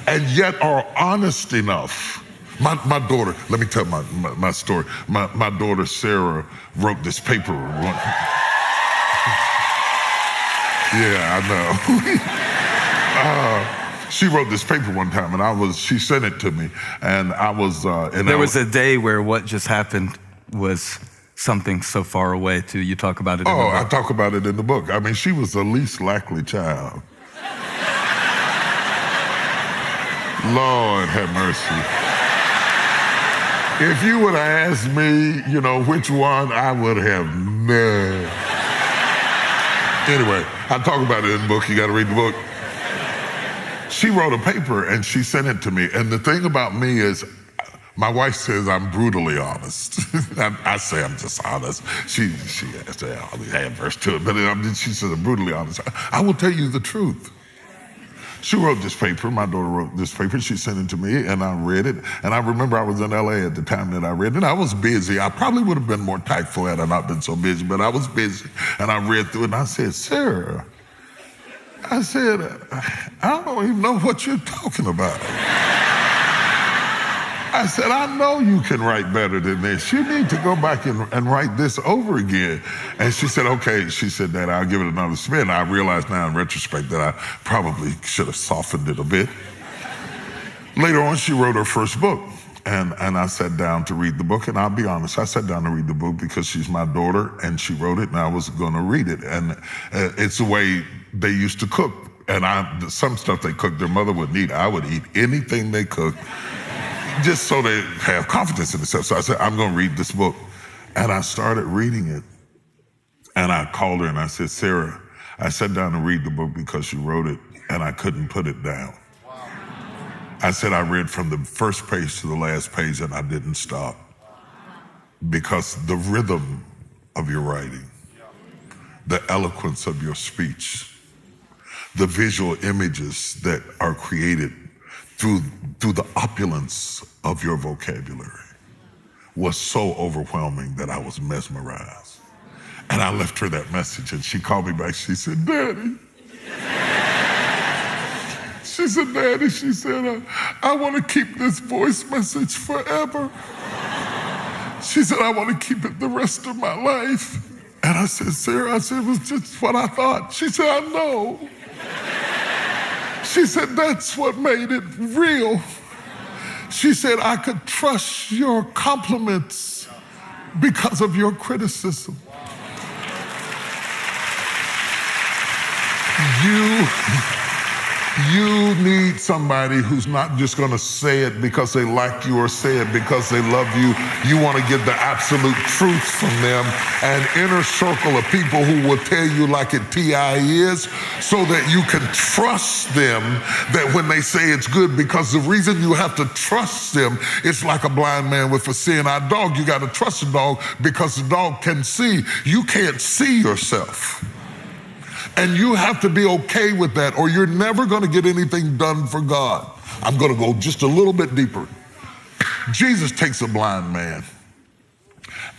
and yet are honest enough. My daughter, let me tell my story. My daughter, Sarah, wrote this paper. Yeah, I know. She wrote this paper one time, and she sent it to me, and I was... there was a day where what just happened was something so far away, too. You talk about it in the book. I talk about it in the book. I mean, she was the least likely child. Lord have mercy. If you would have asked me, you know, which one, I would have none. Anyway, I talk about it in the book. You got to read the book. She wrote a paper and she sent it to me. And the thing about me is, my wife says I'm brutally honest. I say I'm just honest. She has to add verse to it, but she says I'm brutally honest. I will tell you the truth. She wrote this paper, my daughter wrote this paper, she sent it to me, and I read it. And I remember I was in LA at the time that I read it. I was busy. I probably would have been more tactful had I not been so busy, but I was busy. And I read through it, and I said, Sarah, I said, I don't even know what you're talking about. I said, I know you can write better than this. You need to go back and write this over again. And she said, okay. She said, Dad, I'll give it another spin. I realize now in retrospect that I probably should have softened it a bit. Later on, she wrote her first book. And I sat down to read the book. And I'll be honest, I sat down to read the book because she's my daughter and she wrote it and I was going to read it. And it's the way they used to cook. And some stuff they cooked, their mother wouldn't eat. I would eat anything they cooked, just so they have confidence in themselves. So I said, I'm going to read this book. And I started reading it. And I called her and I said, Sarah, I sat down to read the book because you wrote it, and I couldn't put it down. Wow. I said, I read from the first page to the last page, and I didn't stop. Because the rhythm of your writing, the eloquence of your speech, the visual images that are created through the opulence of your vocabulary was so overwhelming that I was mesmerized. And I left her that message and she called me back. She said, Daddy. She said, Daddy, she said, I want to keep this voice message forever. She said, I want to keep it the rest of my life. And I said, Sarah, I said, it was just what I thought. She said, I know. She said, that's what made it real. She said, I could trust your compliments because of your criticism. You need somebody who's not just going to say it because they like you or say it because they love you. You want to get the absolute truth from them. An inner circle of people who will tell you like it TI is, so that you can trust them that when they say it's good, because the reason you have to trust them, it's like a blind man with a seeing-eye dog. You got to trust the dog because the dog can see. You can't see yourself. And you have to be okay with that, or you're never going to get anything done for God. I'm going to go just a little bit deeper. Jesus takes a blind man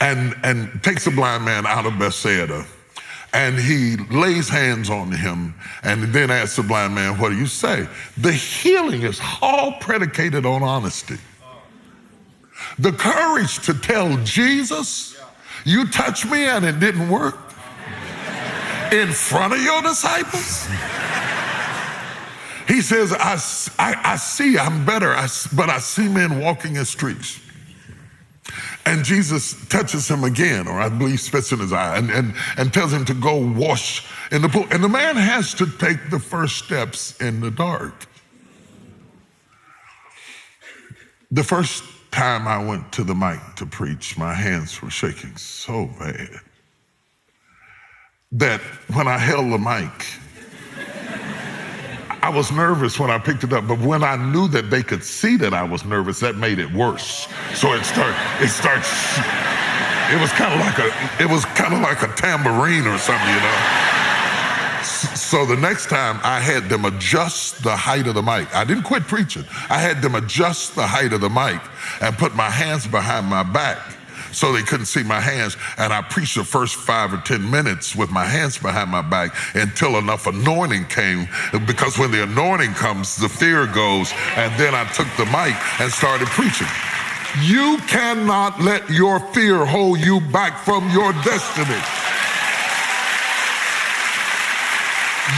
and takes a blind man out of Bethsaida, and he lays hands on him and then asks the blind man, what do you say? The healing is all predicated on honesty. The courage to tell Jesus, you touched me and it didn't work, in front of your disciples. He says, I see, I'm better, but I see men walking in streets. And Jesus touches him again, or I believe spits in his eye, and tells him to go wash in the pool. And the man has to take the first steps in the dark. The first time I went to the mic to preach, my hands were shaking so bad. that when I held the mic, I was nervous when I picked it up, but when I knew that they could see that I was nervous, that made it worse. So it was kind of like a tambourine or something, you know. So the next time I had them adjust the height of the mic. I didn't quit preaching. I had them adjust the height of the mic and put my hands behind my back so they couldn't see my hands. And I preached the first 5 or 10 minutes with my hands behind my back until enough anointing came, because when the anointing comes, the fear goes, and then I took the mic and started preaching. You cannot let your fear hold you back from your destiny.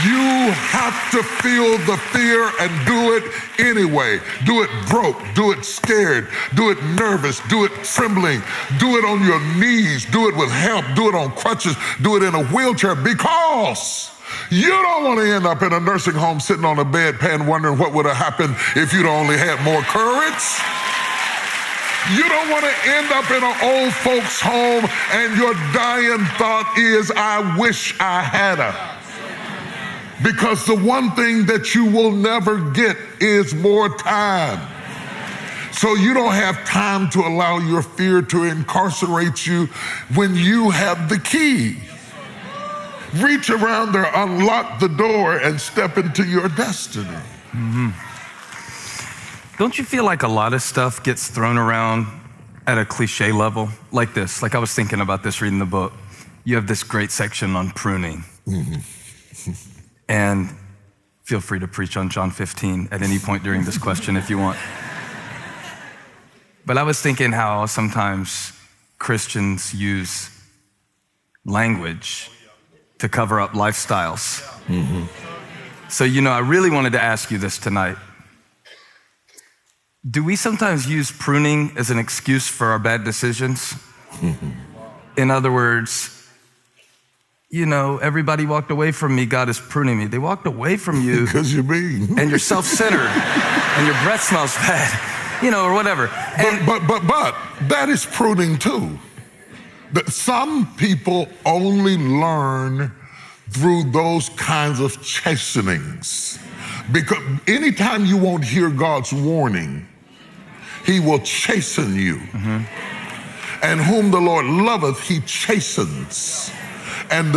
You have to feel the fear and do it anyway. Do it broke, do it scared, do it nervous, do it trembling, do it on your knees, do it with help, do it on crutches, do it in a wheelchair, because you don't want to end up in a nursing home sitting on a bedpan wondering what would have happened if you'd only had more courage. You don't want to end up in an old folks home and your dying thought is, I wish I had her. Because the one thing that you will never get is more time. So you don't have time to allow your fear to incarcerate you when you have the key. Reach around there, unlock the door, and step into your destiny. Mm-hmm. Don't you feel like a lot of stuff gets thrown around at a cliche level like this? Like I was thinking about this reading the book. You have this great section on pruning. Mm-hmm. And feel free to preach on John 15 at any point during this question if you want. But I was thinking how sometimes Christians use language to cover up lifestyles. Mm-hmm. So, I really wanted to ask you this tonight. Do we sometimes use pruning as an excuse for our bad decisions? Mm-hmm. In other words, everybody walked away from me, God is pruning me. They walked away from you because you're mean. And you're self-centered and your breath smells bad, or whatever. But that is pruning too. Some people only learn through those kinds of chastenings. Because anytime you won't hear God's warning, he will chasten you. Mm-hmm. And whom the Lord loveth, he chastens. And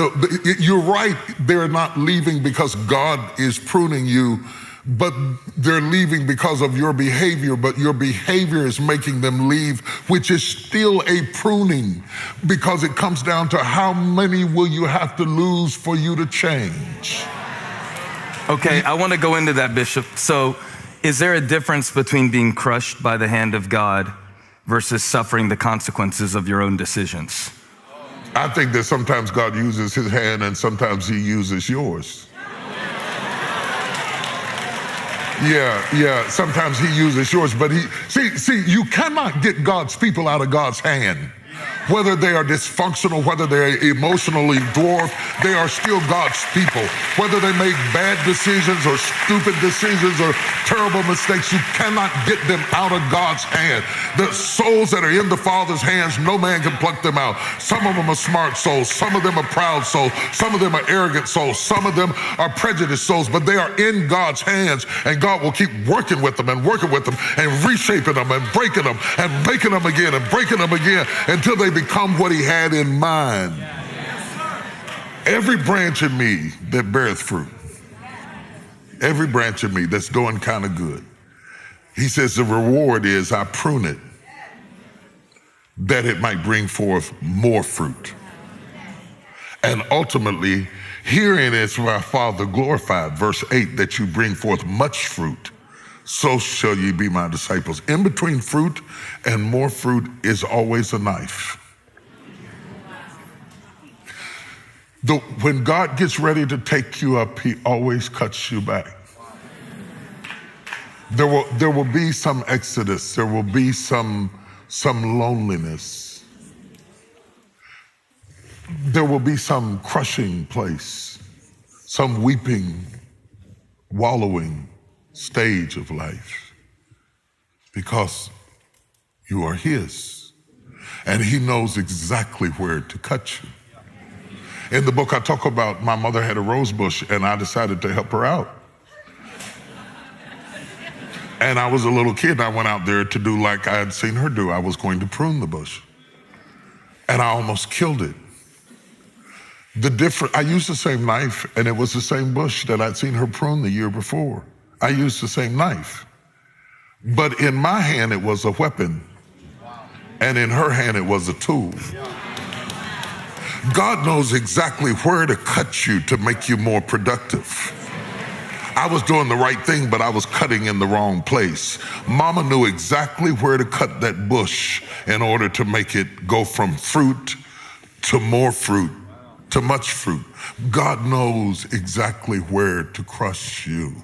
you're right, they're not leaving because God is pruning you, but they're leaving because of your behavior, but your behavior is making them leave, which is still a pruning, because it comes down to how many will you have to lose for you to change. Okay, I want to go into that, Bishop. So is there a difference between being crushed by the hand of God versus suffering the consequences of your own decisions? I think that sometimes God uses his hand and sometimes he uses yours. Yeah, sometimes he uses yours, but see, you cannot get God's people out of God's hand. Whether they are dysfunctional, whether they're emotionally dwarfed, they are still God's people. Whether they make bad decisions or stupid decisions or terrible mistakes, you cannot get them out of God's hand. The souls that are in the Father's hands, no man can pluck them out. Some of them are smart souls, some of them are proud souls, some of them are arrogant souls, some of them are prejudiced souls, but they are in God's hands, and God will keep working with them and working with them and reshaping them and breaking them and making them again and breaking them again until they become what he had in mind. Every branch in me that beareth fruit, every branch in me that's doing kind of good, he says the reward is I prune it that it might bring forth more fruit. And ultimately, herein is my Father glorified, verse 8, that you bring forth much fruit, so shall ye be my disciples. In between fruit and more fruit is always a knife. When God gets ready to take you up, he always cuts you back. There will be some exodus. There will be some loneliness. There will be some crushing place, some weeping, wallowing stage of life, because you are his, and he knows exactly where to cut you. In the book, I talk about my mother had a rose bush, and I decided to help her out. And I was a little kid, and I went out there to do like I had seen her do. I was going to prune the bush. And I almost killed it. I used the same knife, and it was the same bush that I'd seen her prune the year before. I used the same knife. But in my hand, it was a weapon. And in her hand, it was a tool. God knows exactly where to cut you to make you more productive. I was doing the right thing, but I was cutting in the wrong place. Mama knew exactly where to cut that bush in order to make it go from fruit to more fruit, to much fruit. God knows exactly where to crush you,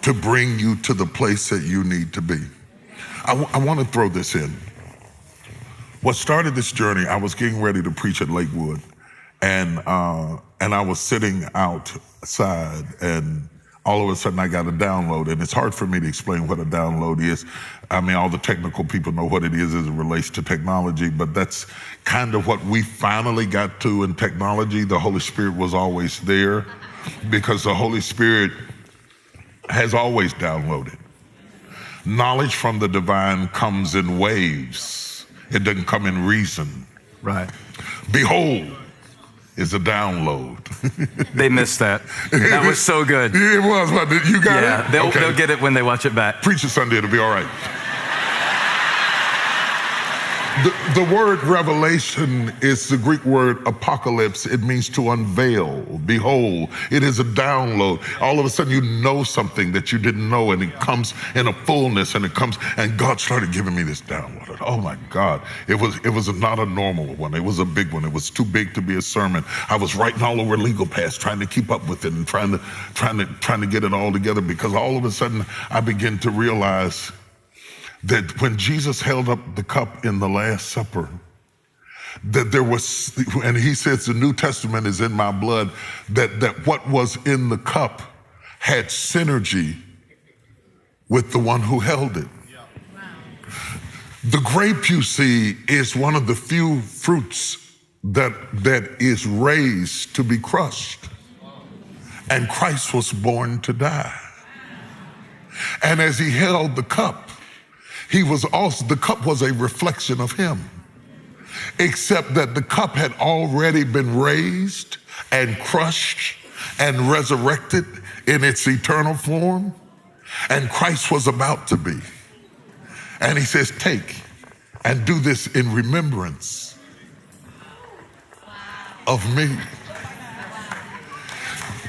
to bring you to the place that you need to be. I want to throw this in. What started this journey, I was getting ready to preach at Lakewood, and I was sitting outside, and all of a sudden I got a download, and it's hard for me to explain what a download is. I mean, all the technical people know what it is as it relates to technology, but that's kind of what we finally got to in technology. The Holy Spirit was always there because the Holy Spirit has always downloaded. Knowledge from the divine comes in waves. It doesn't come in reason. Right. Behold is a download. They missed that. That was so good. It was, but you got it? Yeah, they'll get it when they watch it back. Preach it Sunday, it'll be all right. The word revelation is the Greek word apocalypse. It means to unveil, behold. It is a download. All of a sudden you know something that you didn't know, and it comes in a fullness, and God started giving me this download. Oh my God. It was not a normal one. It was a big one. It was too big to be a sermon. I was writing all over Legal Pass, trying to keep up with it and trying to get it all together, because all of a sudden I began to realize that when Jesus held up the cup in the Last Supper, that there was, and he says the New Testament is in my blood, that what was in the cup had synergy with the one who held it. The grape, you see, is one of the few fruits that is raised to be crushed. And Christ was born to die. And as he held the cup, the cup was a reflection of him, except that the cup had already been raised and crushed and resurrected in its eternal form, and Christ was about to be. And he says, take and do this in remembrance of me.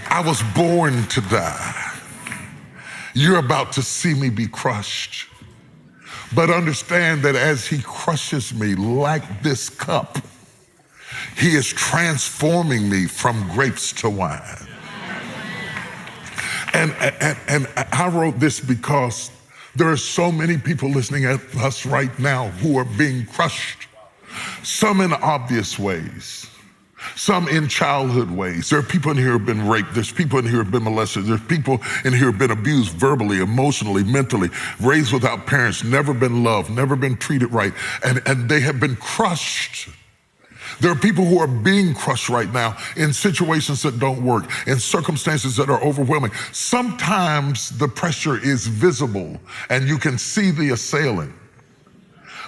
I was born to die. You're about to see me be crushed. But understand that as he crushes me like this cup, he is transforming me from grapes to wine. And I wrote this because there are so many people listening at us right now who are being crushed, some in obvious ways, some in childhood ways. There are people in here who have been raped. There's people in here who have been molested. There's people in here who have been abused verbally, emotionally, mentally, raised without parents, never been loved, never been treated right, and they have been crushed. There are people who are being crushed right now in situations that don't work, in circumstances that are overwhelming. Sometimes the pressure is visible and you can see the assailant.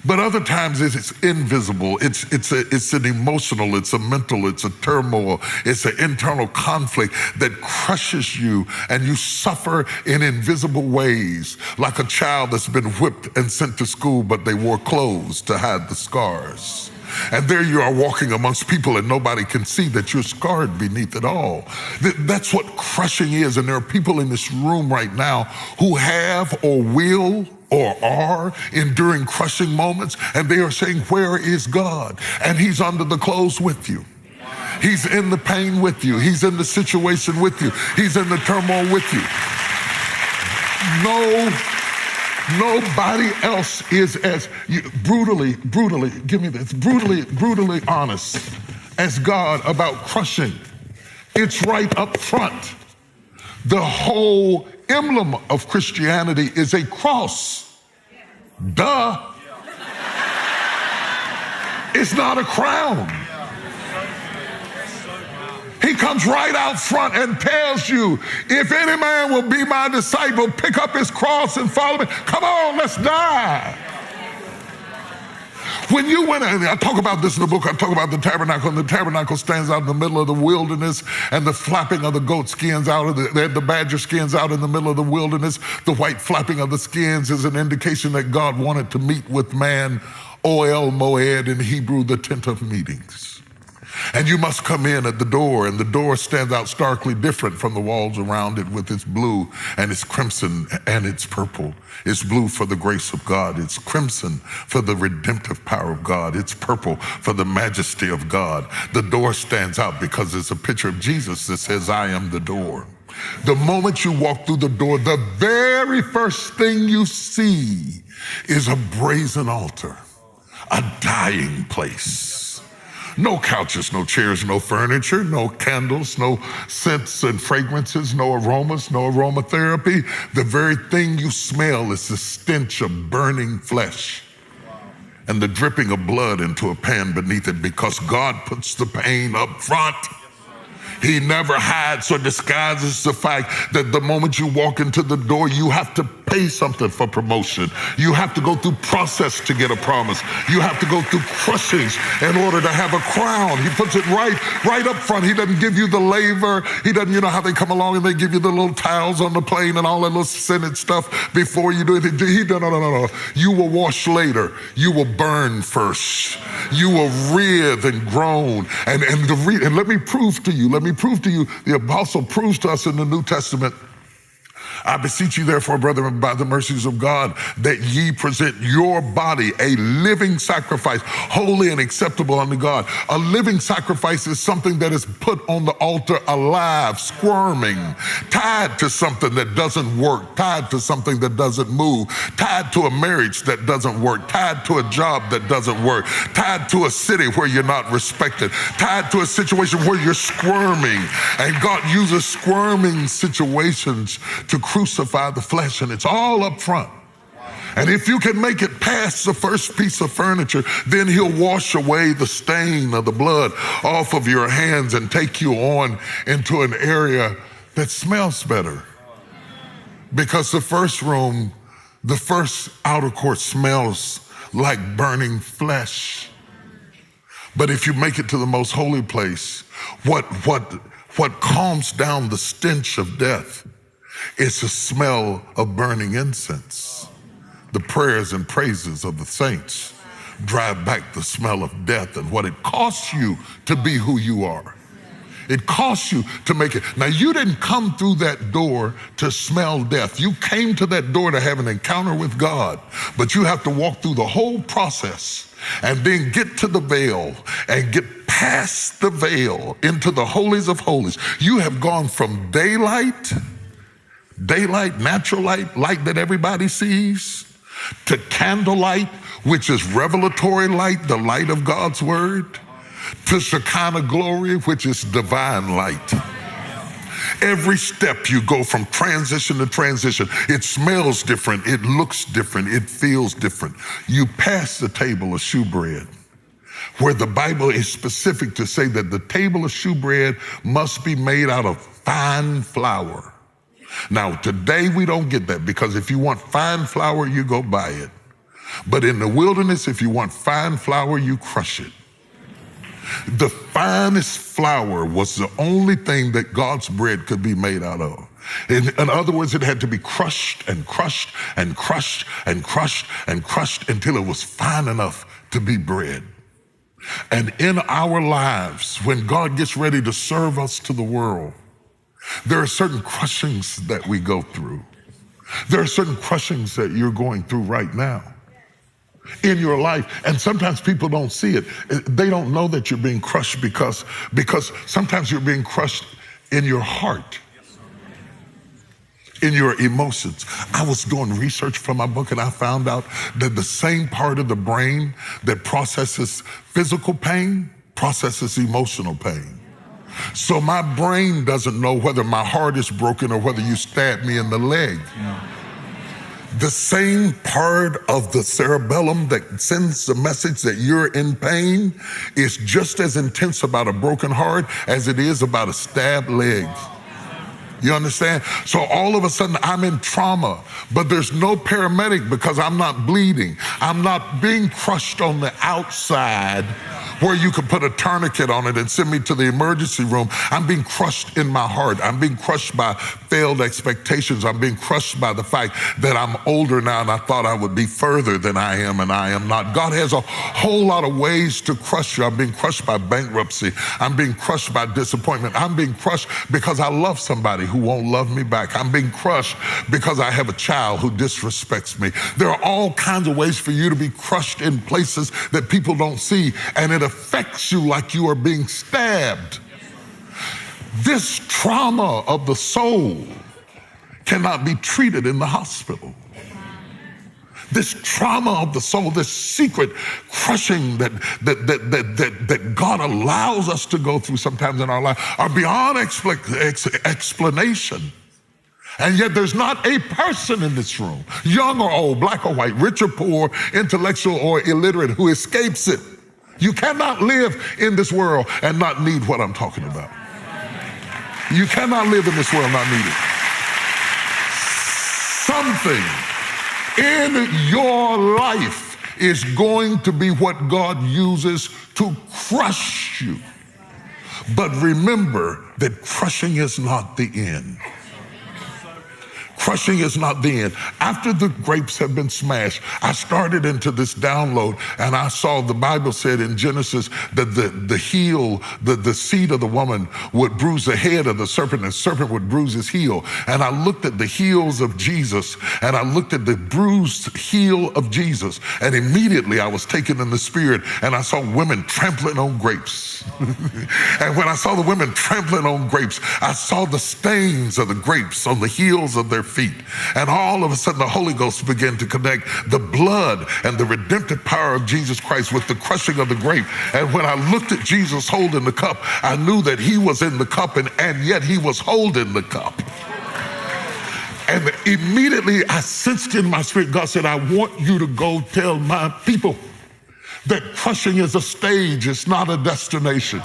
But other times it's invisible. It's an emotional, it's a mental, it's a turmoil, it's an internal conflict that crushes you, and you suffer in invisible ways, like a child that's been whipped and sent to school, but they wore clothes to hide the scars. And there you are walking amongst people and nobody can see that you're scarred beneath it all. That's what crushing is. And there are people in this room right now who have or will or are enduring crushing moments, and they are saying, where is God? And he's under the clothes with you. He's in the pain with you. He's in the situation with you. He's in the turmoil with you. Nobody else is as brutally honest as God about crushing. It's right up front. The whole emblem of Christianity is a cross. Duh. It's not a crown. He comes right out front and tells you, if any man will be my disciple, pick up his cross and follow me. Come on, let's die. When you went, and I talk about this in the book, I talk about the tabernacle, and the tabernacle stands out in the middle of the wilderness, and the flapping of the goat skins out of the badger skins out in the middle of the wilderness. The white flapping of the skins is an indication that God wanted to meet with man, Oel Moed in Hebrew, the tent of meetings. And you must come in at the door, and the door stands out starkly different from the walls around it with its blue and its crimson and its purple. It's blue for the grace of God. It's crimson for the redemptive power of God. It's purple for the majesty of God. The door stands out because it's a picture of Jesus that says, I am the door. The moment you walk through the door, the very first thing you see is a brazen altar, a dying place. No couches, no chairs, no furniture, no candles, no scents and fragrances, no aromas, no aromatherapy. The very thing you smell is the stench of burning flesh and the dripping of blood into a pan beneath it, because God puts the pain up front. He never hides or disguises the fact that the moment you walk into the door, you have to pay something for promotion. You have to go through process to get a promise. You have to go through crushings in order to have a crown. He puts it right up front. He doesn't give you the laver. He doesn't, you know how they come along and they give you the little towels on the plane and all that little scented stuff before you do it. No. You will wash later. You will burn first. You will writhe and groan. And let me prove to you, the apostle proves to us in the New Testament, I beseech you, therefore, brethren, by the mercies of God, that ye present your body a living sacrifice, holy and acceptable unto God. A living sacrifice is something that is put on the altar alive, squirming, tied to something that doesn't work, tied to something that doesn't move, tied to a marriage that doesn't work, tied to a job that doesn't work, tied to a city where you're not respected, tied to a situation where you're squirming. And God uses squirming situations to crucify the flesh, and it's all up front. And if you can make it past the first piece of furniture, then he'll wash away the stain of the blood off of your hands and take you on into an area that smells better. Because the first room, the first outer court smells like burning flesh. But if you make it to the most holy place, what calms down the stench of death, it's a smell of burning incense. The prayers and praises of the saints drive back the smell of death and what it costs you to be who you are. It costs you to make it. Now, you didn't come through that door to smell death. You came to that door to have an encounter with God, but you have to walk through the whole process and then get to the veil and get past the veil into the holies of holies. You have gone from daylight, natural light that everybody sees, to candlelight, which is revelatory light, the light of God's word, to Shekinah glory, which is divine light. Every step you go from transition to transition, it smells different, it looks different, it feels different. You pass the table of shewbread, where the Bible is specific to say that the table of shewbread must be made out of fine flour. Now, today we don't get that, because if you want fine flour, you go buy it. But in the wilderness, if you want fine flour, you crush it. The finest flour was the only thing that God's bread could be made out of. In other words, it had to be crushed and crushed and crushed and crushed and crushed until it was fine enough to be bread. And in our lives, when God gets ready to serve us to the world, there are certain crushings that we go through. There are certain crushings that you're going through right now in your life. And sometimes people don't see it. They don't know that you're being crushed because sometimes you're being crushed in your heart, in your emotions. I was doing research for my book, and I found out that the same part of the brain that processes physical pain processes emotional pain. So my brain doesn't know whether my heart is broken or whether you stabbed me in the leg. The same part of the cerebellum that sends the message that you're in pain is just as intense about a broken heart as it is about a stabbed leg. You understand? So all of a sudden I'm in trauma, but there's no paramedic because I'm not bleeding. I'm not being crushed on the outside where you could put a tourniquet on it and send me to the emergency room. I'm being crushed in my heart. I'm being crushed by failed expectations. I'm being crushed by the fact that I'm older now and I thought I would be further than I am and I am not. God has a whole lot of ways to crush you. I'm being crushed by bankruptcy. I'm being crushed by disappointment. I'm being crushed because I love somebody who won't love me back. I'm being crushed because I have a child who disrespects me. There are all kinds of ways for you to be crushed in places that people don't see, and it affects you like you are being stabbed. This trauma of the soul cannot be treated in the hospital. This trauma of the soul, this secret crushing that God allows us to go through sometimes in our life are beyond explanation. And yet there's not a person in this room, young or old, black or white, rich or poor, intellectual or illiterate, who escapes it. You cannot live in this world and not need what I'm talking about. You cannot live in this world and not need it. Something in your life is going to be what God uses to crush you. But remember that crushing is not the end. Crushing is not the end. After the grapes have been smashed, I started into this download and I saw the Bible said in Genesis that the seed of the woman would bruise the head of the serpent and the serpent would bruise his heel. And I looked at the heels of Jesus and I looked at the bruised heel of Jesus, and immediately I was taken in the spirit and I saw women trampling on grapes. And when I saw the women trampling on grapes, I saw the stains of the grapes on the heels of their feet. And all of a sudden the Holy Ghost began to connect the blood and the redemptive power of Jesus Christ with the crushing of the grape. And when I looked at Jesus holding the cup, I knew that he was in the cup and yet he was holding the cup. And immediately I sensed in my spirit, God said, I want you to go tell my people that crushing is a stage, it's not a destination.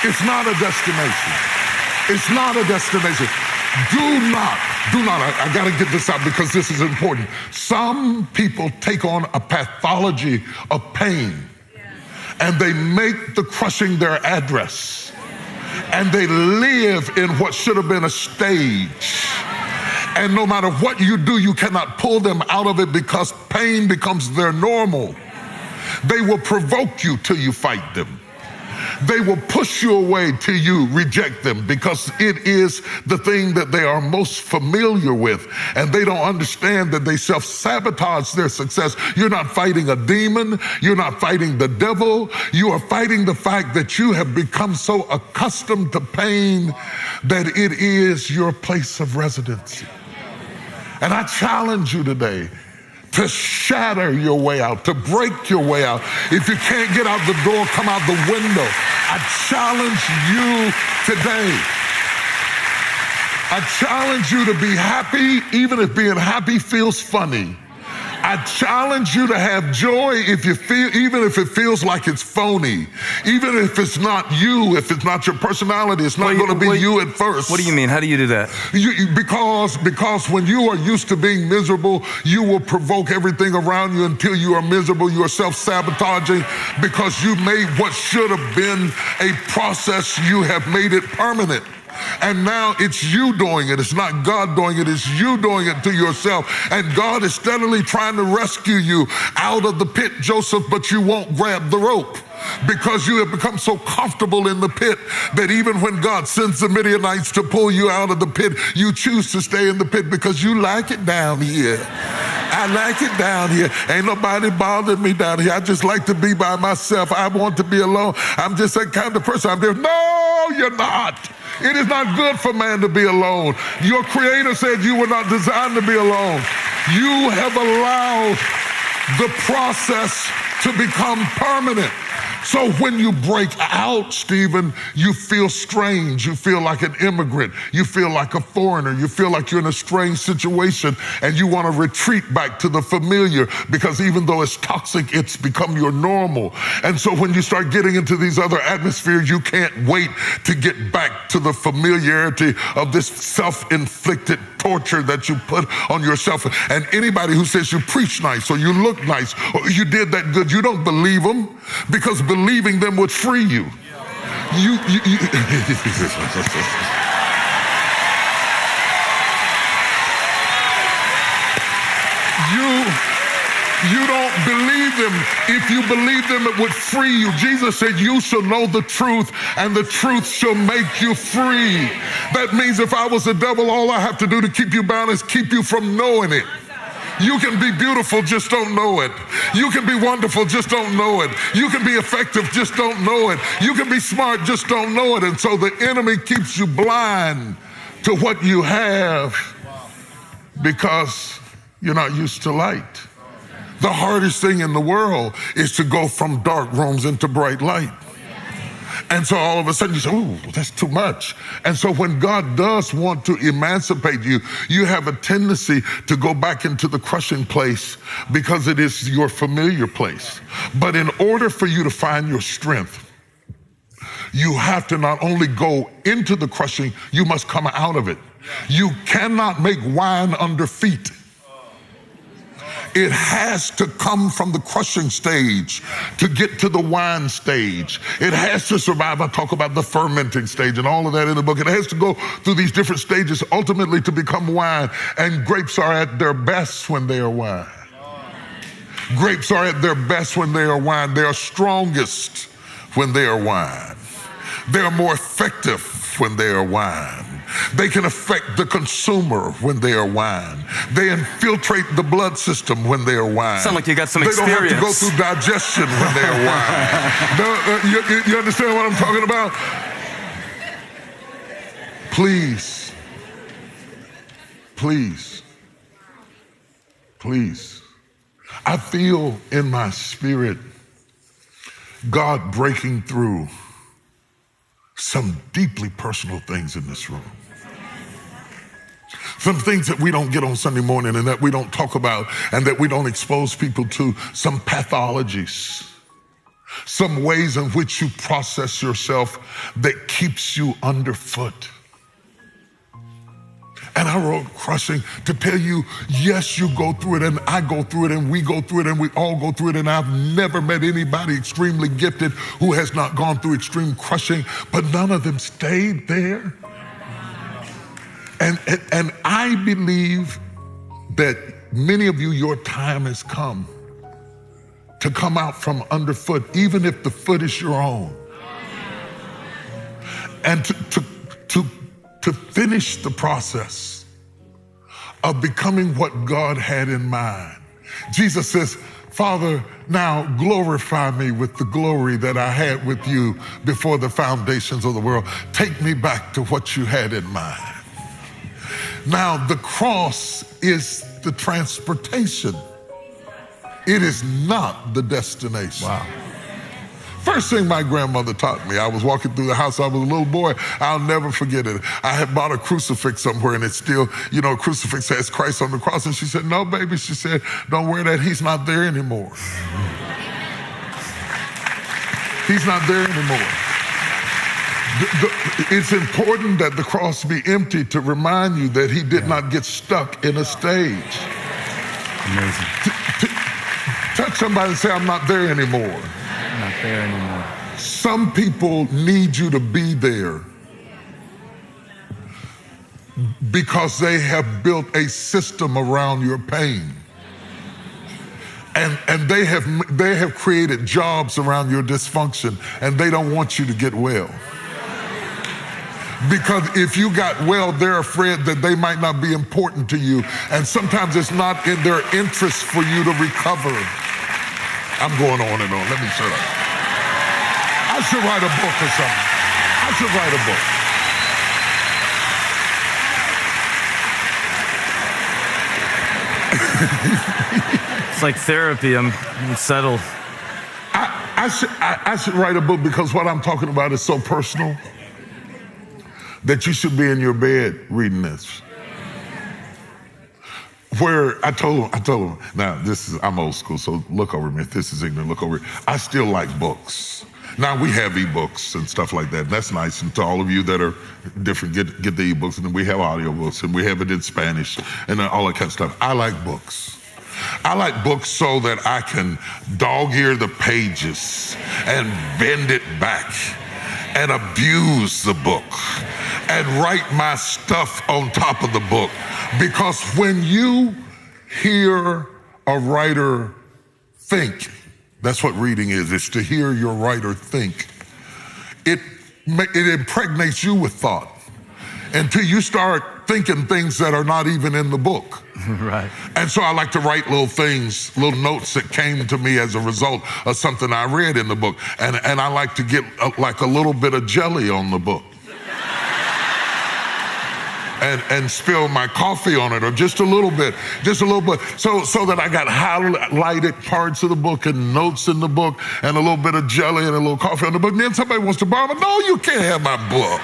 It's not a destination. It's not a destination. Do not, I gotta get this out because this is important. Some people take on a pathology of pain and they make the crushing their address and they live in what should have been a stage. And no matter what you do, you cannot pull them out of it because pain becomes their normal. They will provoke you till you fight them. They will push you away till you reject them because it is the thing that they are most familiar with, and they don't understand that they self-sabotage their success. You're not fighting a demon. You're not fighting the devil. You are fighting the fact that you have become so accustomed to pain that it is your place of residency. And I challenge you today to shatter your way out, to break your way out. If you can't get out the door, come out the window. I challenge you today. I challenge you to be happy, even if being happy feels funny. I challenge you to have joy even if it feels like it's phony. Even if it's not you, if it's not your personality, it's not going to be you at first. What do you mean? How do you do that? Because when you are used to being miserable, you will provoke everything around you until you are miserable. You are self-sabotaging because you made what should have been a process, you have made it permanent. And now it's you doing it. It's not God doing it. It's you doing it to yourself. And God is steadily trying to rescue you out of the pit, Joseph, but you won't grab the rope because you have become so comfortable in the pit that even when God sends the Midianites to pull you out of the pit, you choose to stay in the pit because you like it down here. I like it down here. Ain't nobody bothering me down here. I just like to be by myself. I want to be alone. I'm just that kind of person. I'm just, no, you're not. It is not good for man to be alone. Your Creator said you were not designed to be alone. You have allowed the process to become permanent. So when you break out, Stephen, you feel strange. You feel like an immigrant. You feel like a foreigner. You feel like you're in a strange situation and you want to retreat back to the familiar because even though it's toxic, it's become your normal. And so when you start getting into these other atmospheres, you can't wait to get back to the familiarity of this self-inflicted torture that you put on yourself. And anybody who says you preach nice or you look nice or you did that good, you don't believe them because believing them would free you. You don't believe them. If you believe them, it would free you. Jesus said, you shall know the truth, and the truth shall make you free. That means if I was the devil, all I have to do to keep you bound is keep you from knowing it. You can be beautiful, just don't know it. You can be wonderful, just don't know it. You can be effective, just don't know it. You can be smart, just don't know it. And so the enemy keeps you blind to what you have because you're not used to light. The hardest thing in the world is to go from dark rooms into bright light. And so all of a sudden you say, ooh, that's too much. And so when God does want to emancipate you, you have a tendency to go back into the crushing place because it is your familiar place. But in order for you to find your strength, you have to not only go into the crushing, you must come out of it. You cannot make wine under feet. It has to come from the crushing stage to get to the wine stage. It has to survive. I talk about the fermenting stage and all of that in the book. It has to go through these different stages ultimately to become wine. And grapes are at their best when they are wine. Grapes are at their best when they are wine. They are strongest when they are wine. They are more effective when they are wine. They can affect the consumer when they are wine. They infiltrate the blood system when they are wine. Sound like you got some they experience. They don't have to go through digestion when they are wine. You understand what I'm talking about? Please, please, please. I feel in my spirit God breaking through some deeply personal things in this room. Some things that we don't get on Sunday morning and that we don't talk about and that we don't expose people to. Some pathologies. Some ways in which you process yourself that keeps you underfoot. And I wrote Crushing to tell you, yes, you go through it and I go through it and we go through it and we all go through it. And I've never met anybody extremely gifted who has not gone through extreme crushing, but none of them stayed there. And I believe that many of you, your time has come to come out from underfoot, even if the foot is your own. And to finish the process of becoming what God had in mind. Jesus says, Father, now glorify me with the glory that I had with you before the foundations of the world. Take me back to what you had in mind. Now, the cross is the transportation. It is not the destination. Wow. First thing my grandmother taught me, I was walking through the house, I was a little boy, I'll never forget it. I had bought a crucifix somewhere and it's still, a crucifix has Christ on the cross. And she said, no, baby, she said, don't wear that, he's not there anymore. He's not there anymore. It's important that the cross be empty to remind you that he did not get stuck in a stage. Amazing. Touch somebody and say, I'm not there anymore. Not there anymore. Some people need you to be there because they have built a system around your pain. And they have created jobs around your dysfunction, and they don't want you to get well. Because if you got well, they're afraid that they might not be important to you. And sometimes it's not in their interest for you to recover. I'm going on and on. Let me shut up. I should write a book or something. I should write a book. It's like therapy. I'm settled. I I should write a book because what I'm talking about is so personal that you should be in your bed reading this. Where I told him, now I'm old school, so look over me. If this is ignorant, look over. I still like books. Now we have ebooks and stuff like that. And that's nice. And to all of you that are different, get the ebooks. And then we have audiobooks and we have it in Spanish and all that kind of stuff. I like books. I like books so that I can dog-ear the pages and bend it back and abuse the book and write my stuff on top of the book. Because when you hear a writer think, that's what reading is. It's to hear your writer think. It impregnates you with thought until you start thinking things that are not even in the book. Right. And so I like to write little things, little notes that came to me as a result of something I read in the book. And I like to get like a little bit of jelly on the book. And spill my coffee on it, or just a little bit, so that I got highlighted parts of the book and notes in the book and a little bit of jelly and a little coffee on the book. And then somebody wants to borrow it. No, you can't have my book.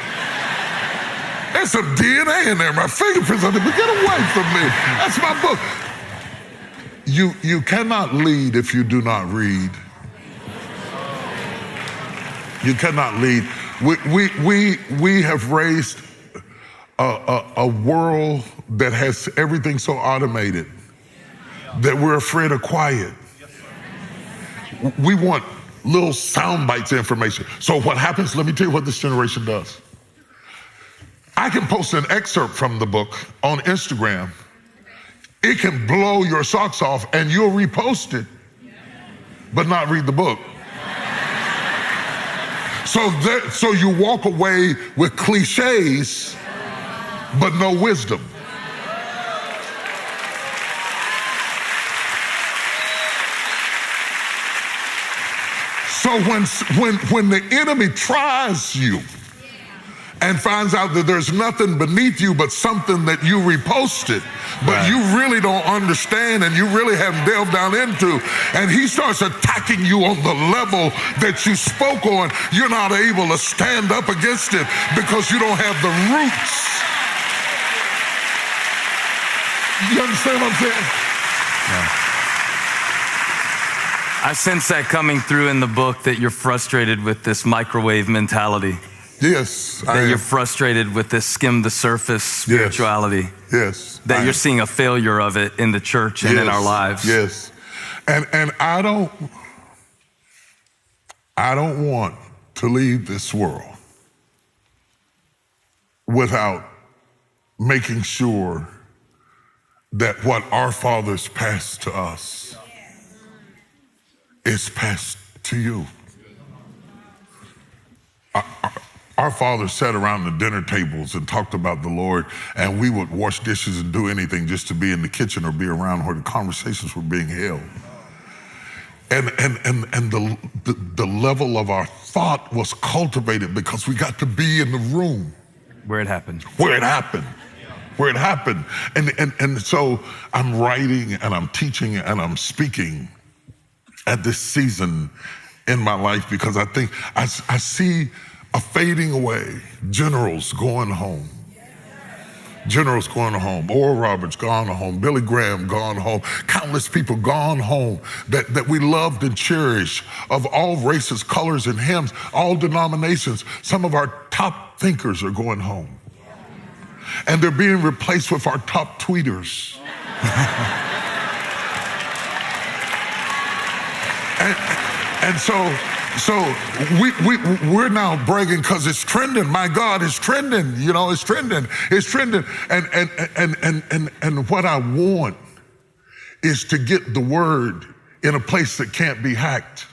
There's some DNA in there, my fingerprints on it, but get away from me. That's my book. You cannot lead if you do not read. You cannot lead. We have raised a world that has everything so automated that we're afraid of quiet. We want little sound bites of information. So what happens, let me tell you what this generation does. I can post an excerpt from the book on Instagram. It can blow your socks off and you'll repost it, but not read the book. So you walk away with cliches, but no wisdom. So when the enemy tries you and finds out that there's nothing beneath you but something that you reposted, but right, you really don't understand and you really haven't delved down into, and he starts attacking you on the level that you spoke on, you're not able to stand up against it because you don't have the roots. You understand what I'm saying? Yeah. I sense that coming through in the book, that you're frustrated with this microwave mentality. Yes, that you're frustrated with this skim the surface spirituality. Yes. That you're seeing a failure of it in the church and in our lives. Yes. And I don't want to leave this world without making sure that what our fathers passed to us is passed to you. Our fathers sat around the dinner tables and talked about the Lord, and we would wash dishes and do anything just to be in the kitchen or be around where the conversations were being held. And the level of our thought was cultivated because we got to be in the room. Where it happened. Where it happened. Where it happened. And so I'm writing and I'm teaching and I'm speaking at this season in my life because I think I see a fading away. Generals going home. Generals going home. Oral Roberts gone home. Billy Graham gone home. Countless people gone home that we loved and cherished, of all races, colors, and hymns, all denominations. Some of our top thinkers are going home. And they're being replaced with our top tweeters. and so we're now bragging because it's trending. My God, it's trending. You know, it's trending. It's trending. And what I want is to get the word in a place that can't be hacked.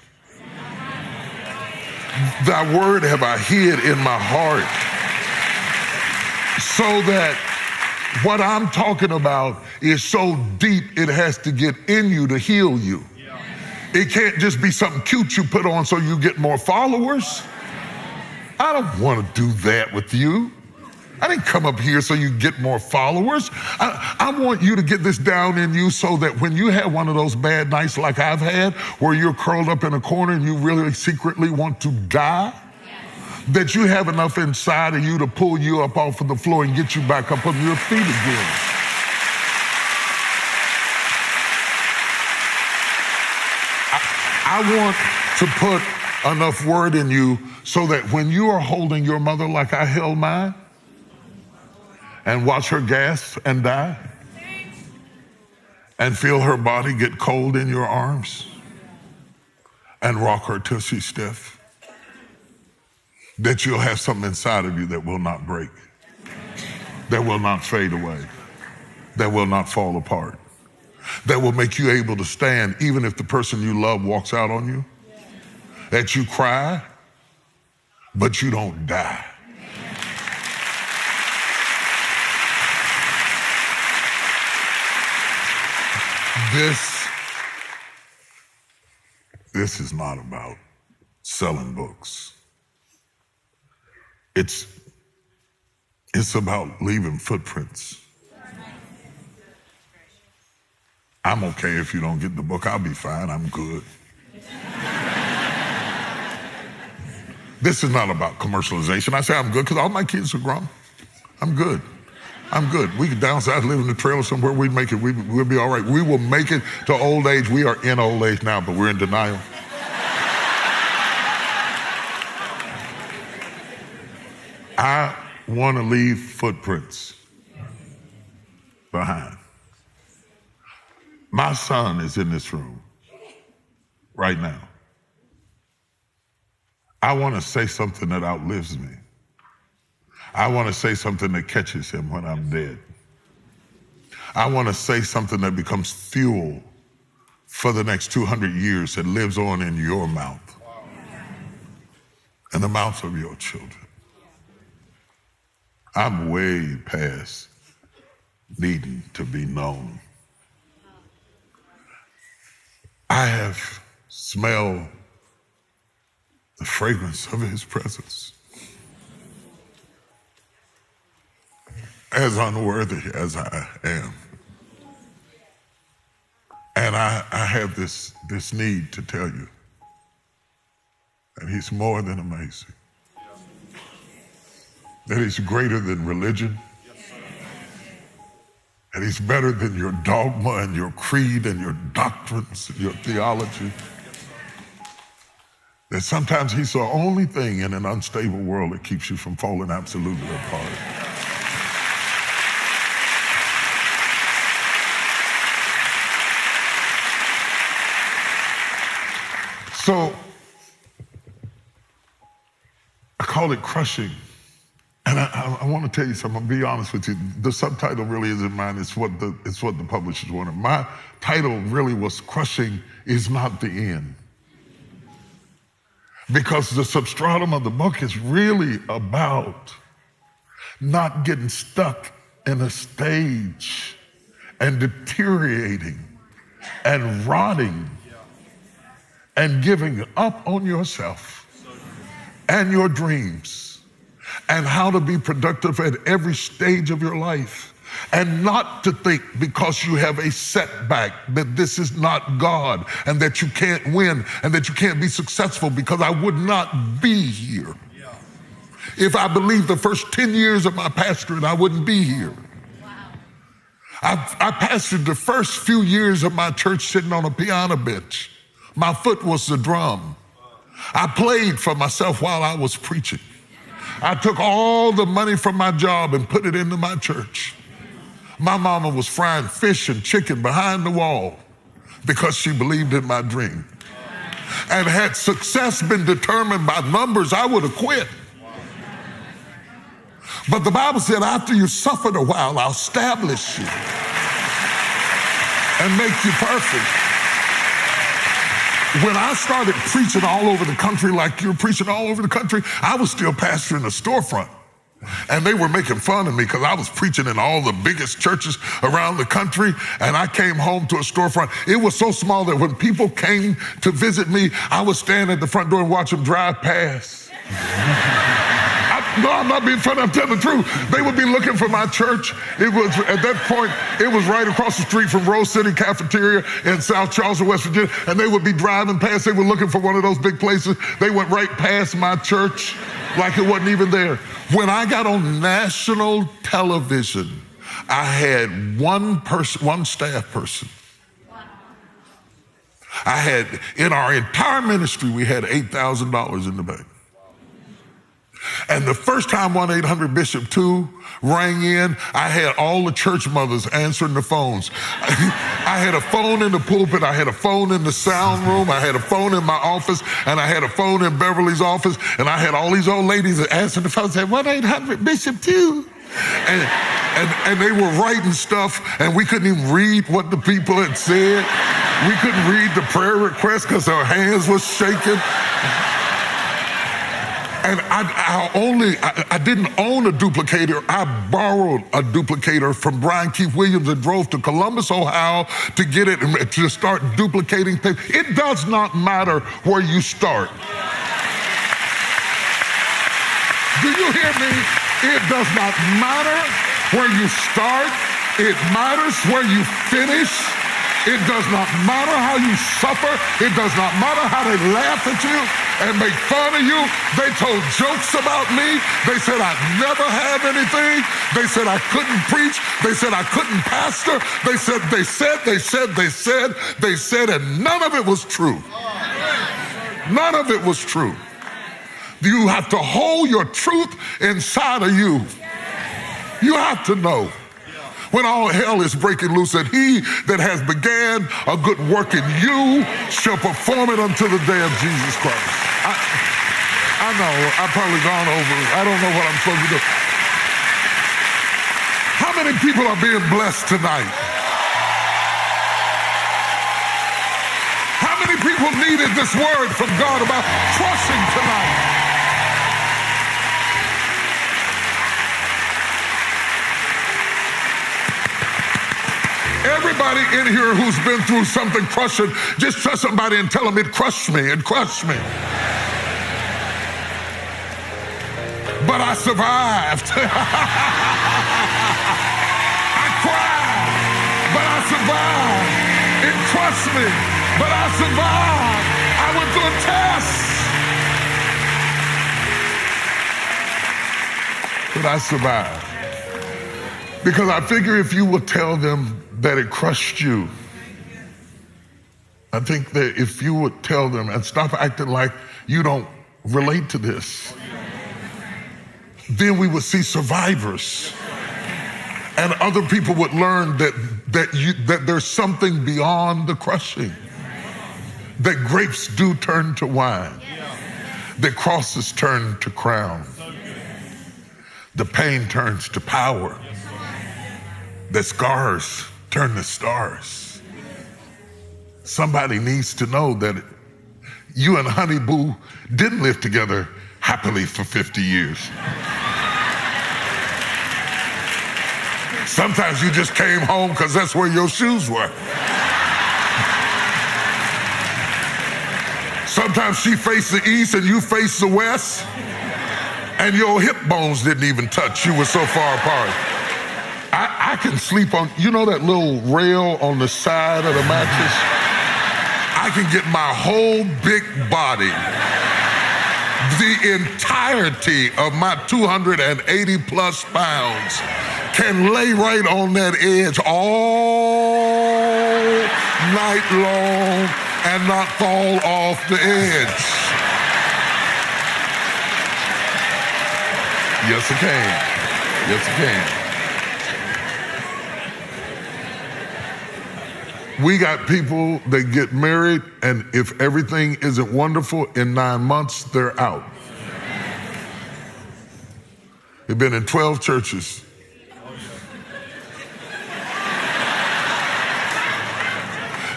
Thy word have I hid in my heart, so that what I'm talking about is so deep it has to get in you to heal you. It can't just be something cute you put on so you get more followers. I don't want to do that with you. I didn't come up here so you get more followers. I want you to get this down in you so that when you have one of those bad nights like I've had, where you're curled up in a corner and you really secretly want to die, that you have enough inside of you to pull you up off of the floor and get you back up on your feet again. I want to put enough word in you so that when you are holding your mother like I held mine and watch her gasp and die and feel her body get cold in your arms and rock her till she's stiff, that you'll have something inside of you that will not break, that will not fade away, that will not fall apart, that will make you able to stand even if the person you love walks out on you, that you cry, but you don't die. This is not about selling books. It's about leaving footprints. I'm okay if you don't get the book. I'll be fine. I'm good. This is not about commercialization. I say I'm good because all my kids are grown. I'm good. I'm good. We could downsize, live in the trailer somewhere. We'd make it. We'll be all right. We will make it to old age. We are in old age now, but we're in denial. I want to leave footprints behind. My son is in this room right now. I want to say something that outlives me. I want to say something that catches him when I'm dead. I want to say something that becomes fuel for the next 200 years that lives on in your mouth and the mouths of your children. I'm way past needing to be known. I have smelled the fragrance of his presence. As unworthy as I am. And I have this need to tell you that he's more than amazing. That he's greater than religion. That he's better than your dogma and your creed and your doctrines and your theology. That sometimes he's the only thing in an unstable world that keeps you from falling absolutely apart. So, I call it crushing. And I want to tell you something, I'm gonna be honest with you. The subtitle really isn't mine, it's what the publishers wanted. My title really was Crushing is Not the End. Because the substratum of the book is really about not getting stuck in a stage and deteriorating and rotting and giving up on yourself and your dreams and how to be productive at every stage of your life, and not to think because you have a setback that this is not God and that you can't win and that you can't be successful, because I would not be here. If I believed the first 10 years of my pastorate, I wouldn't be here. I pastored the first few years of my church sitting on a piano bench. My foot was the drum. I played for myself while I was preaching. I took all the money from my job and put it into my church. My mama was frying fish and chicken behind the wall because she believed in my dream. And had success been determined by numbers, I would have quit. But the Bible said, after you suffered a while, I'll establish you and make you perfect. When I started preaching all over the country like you're preaching all over the country, I was still pastoring a storefront. And they were making fun of me because I was preaching in all the biggest churches around the country, and I came home to a storefront. It was so small that when people came to visit me, I would stand at the front door and watch them drive past. No, I'm not being funny. I'm telling the truth. They would be looking for my church. It was, at that point, it was right across the street from Rose City Cafeteria in South Charleston, West Virginia. And they would be driving past. They were looking for one of those big places. They went right past my church like it wasn't even there. When I got on national television, I had one staff person. I had, in our entire ministry, we had $8,000 in the bank. And the first time 1-800-BISHOP-2 rang in, I had all the church mothers answering the phones. I had a phone in the pulpit, I had a phone in the sound room, I had a phone in my office, and I had a phone in Beverly's office, and I had all these old ladies that answered the phone and said, 1-800-BISHOP-2. And they were writing stuff, and we couldn't even read what the people had said. We couldn't read the prayer requests because our hands were shaking. And I didn't own a duplicator. I borrowed a duplicator from Brian Keith Williams and drove to Columbus, Ohio to get it and to start duplicating things. It does not matter where you start. Do you hear me? It does not matter where you start. It matters where you finish. It does not matter how you suffer. It does not matter how they laugh at you and make fun of you. They told jokes about me. They said I'd never have anything. They said I couldn't preach. They said I couldn't pastor. They said, and none of it was true. None of it was true. You have to hold your truth inside of you. You have to know. When all hell is breaking loose, that he that has began a good work in you shall perform it until the day of Jesus Christ. I know, I've probably gone over it. I don't know what I'm supposed to do. How many people are being blessed tonight? How many people needed this word from God about trusting tonight? Everybody in here who's been through something crushing, just trust somebody and tell them it crushed me, it crushed me. But I survived. I cried, but I survived. It crushed me, but I survived. I went through a test, but I survived. Because I figure if you will tell them that it crushed you, I think that if you would tell them and stop acting like you don't relate to this, then we would see survivors. And other people would learn that there's something beyond the crushing. That grapes do turn to wine. That crosses turn to crowns. The pain turns to power. That scars turn to stars. Somebody needs to know that you and Honey Boo didn't live together happily for 50 years. Sometimes you just came home because that's where your shoes were. Sometimes she faced the east and you faced the west, and your hip bones didn't even touch. You were so far apart. I can sleep on, you know that little rail on the side of the mattress? I can get my whole big body, the entirety of my 280 plus pounds can lay right on that edge all night long and not fall off the edge. Yes, it can. Yes, it can. We got people that get married, and if everything isn't wonderful, in 9 months, they're out. They've been in 12 churches.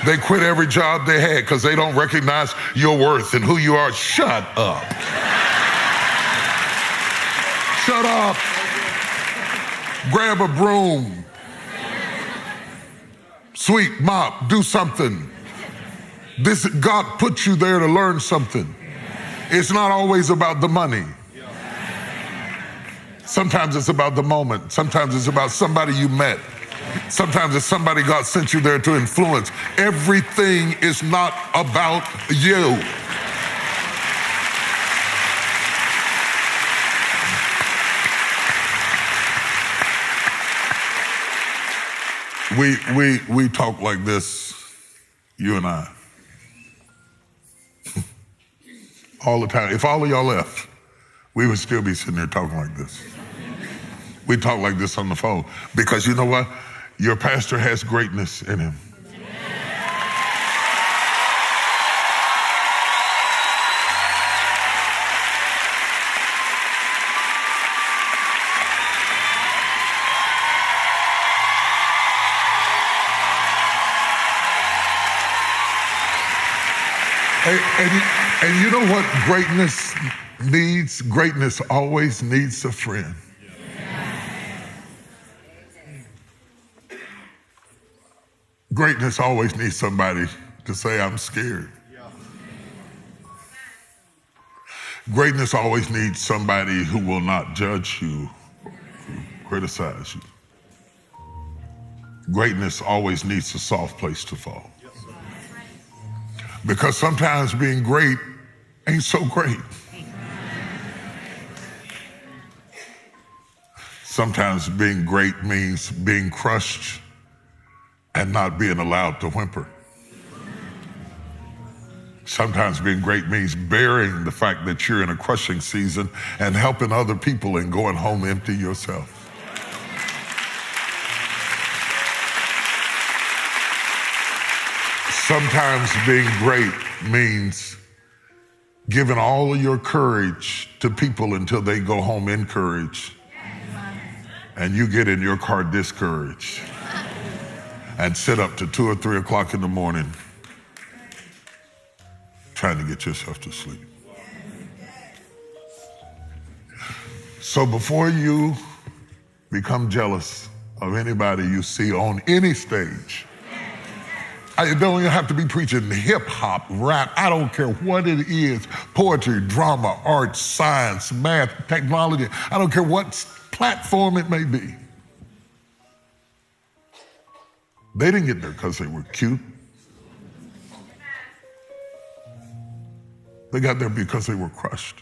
They quit every job they had because they don't recognize your worth and who you are. Shut up. Shut up. Grab a broom. Sweep, mop, do something. God put you there to learn something. It's not always about the money. Sometimes it's about the moment. Sometimes it's about somebody you met. Sometimes it's somebody God sent you there to influence. Everything is not about you. We talk like this, you and I, all the time. If all of y'all left, we would still be sitting there talking like this. We talk like this on the phone because you know what? Your pastor has greatness in him. And you know what greatness needs? Greatness always needs a friend. Greatness always needs somebody to say, I'm scared. Greatness always needs somebody who will not judge you, criticize you. Greatness always needs a soft place to fall. Because sometimes being great ain't so great. Sometimes being great means being crushed and not being allowed to whimper. Sometimes being great means bearing the fact that you're in a crushing season and helping other people and going home empty yourself. Sometimes being great means giving all of your courage to people until they go home encouraged and you get in your car discouraged and sit up to 2 or 3 o'clock in the morning trying to get yourself to sleep. So before you become jealous of anybody you see on any stage, I don't even have to be preaching hip hop, rap, I don't care what it is, poetry, drama, art, science, math, technology, I don't care what platform it may be. They didn't get there because they were cute. They got there because they were crushed.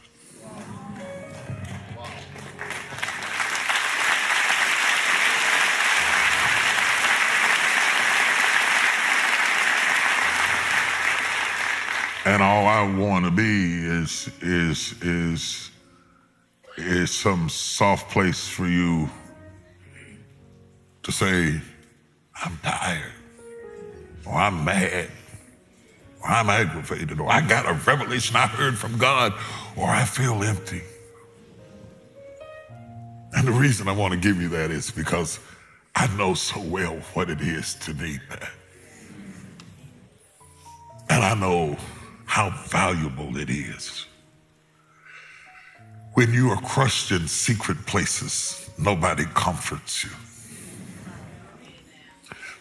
And all I want to be is some soft place for you to say, I'm tired, or I'm mad, or I'm aggravated, or I got a revelation I heard from God, or I feel empty. And the reason I want to give you that is because I know so well what it is to need that. And I know how valuable it is. When you are crushed in secret places, nobody comforts you.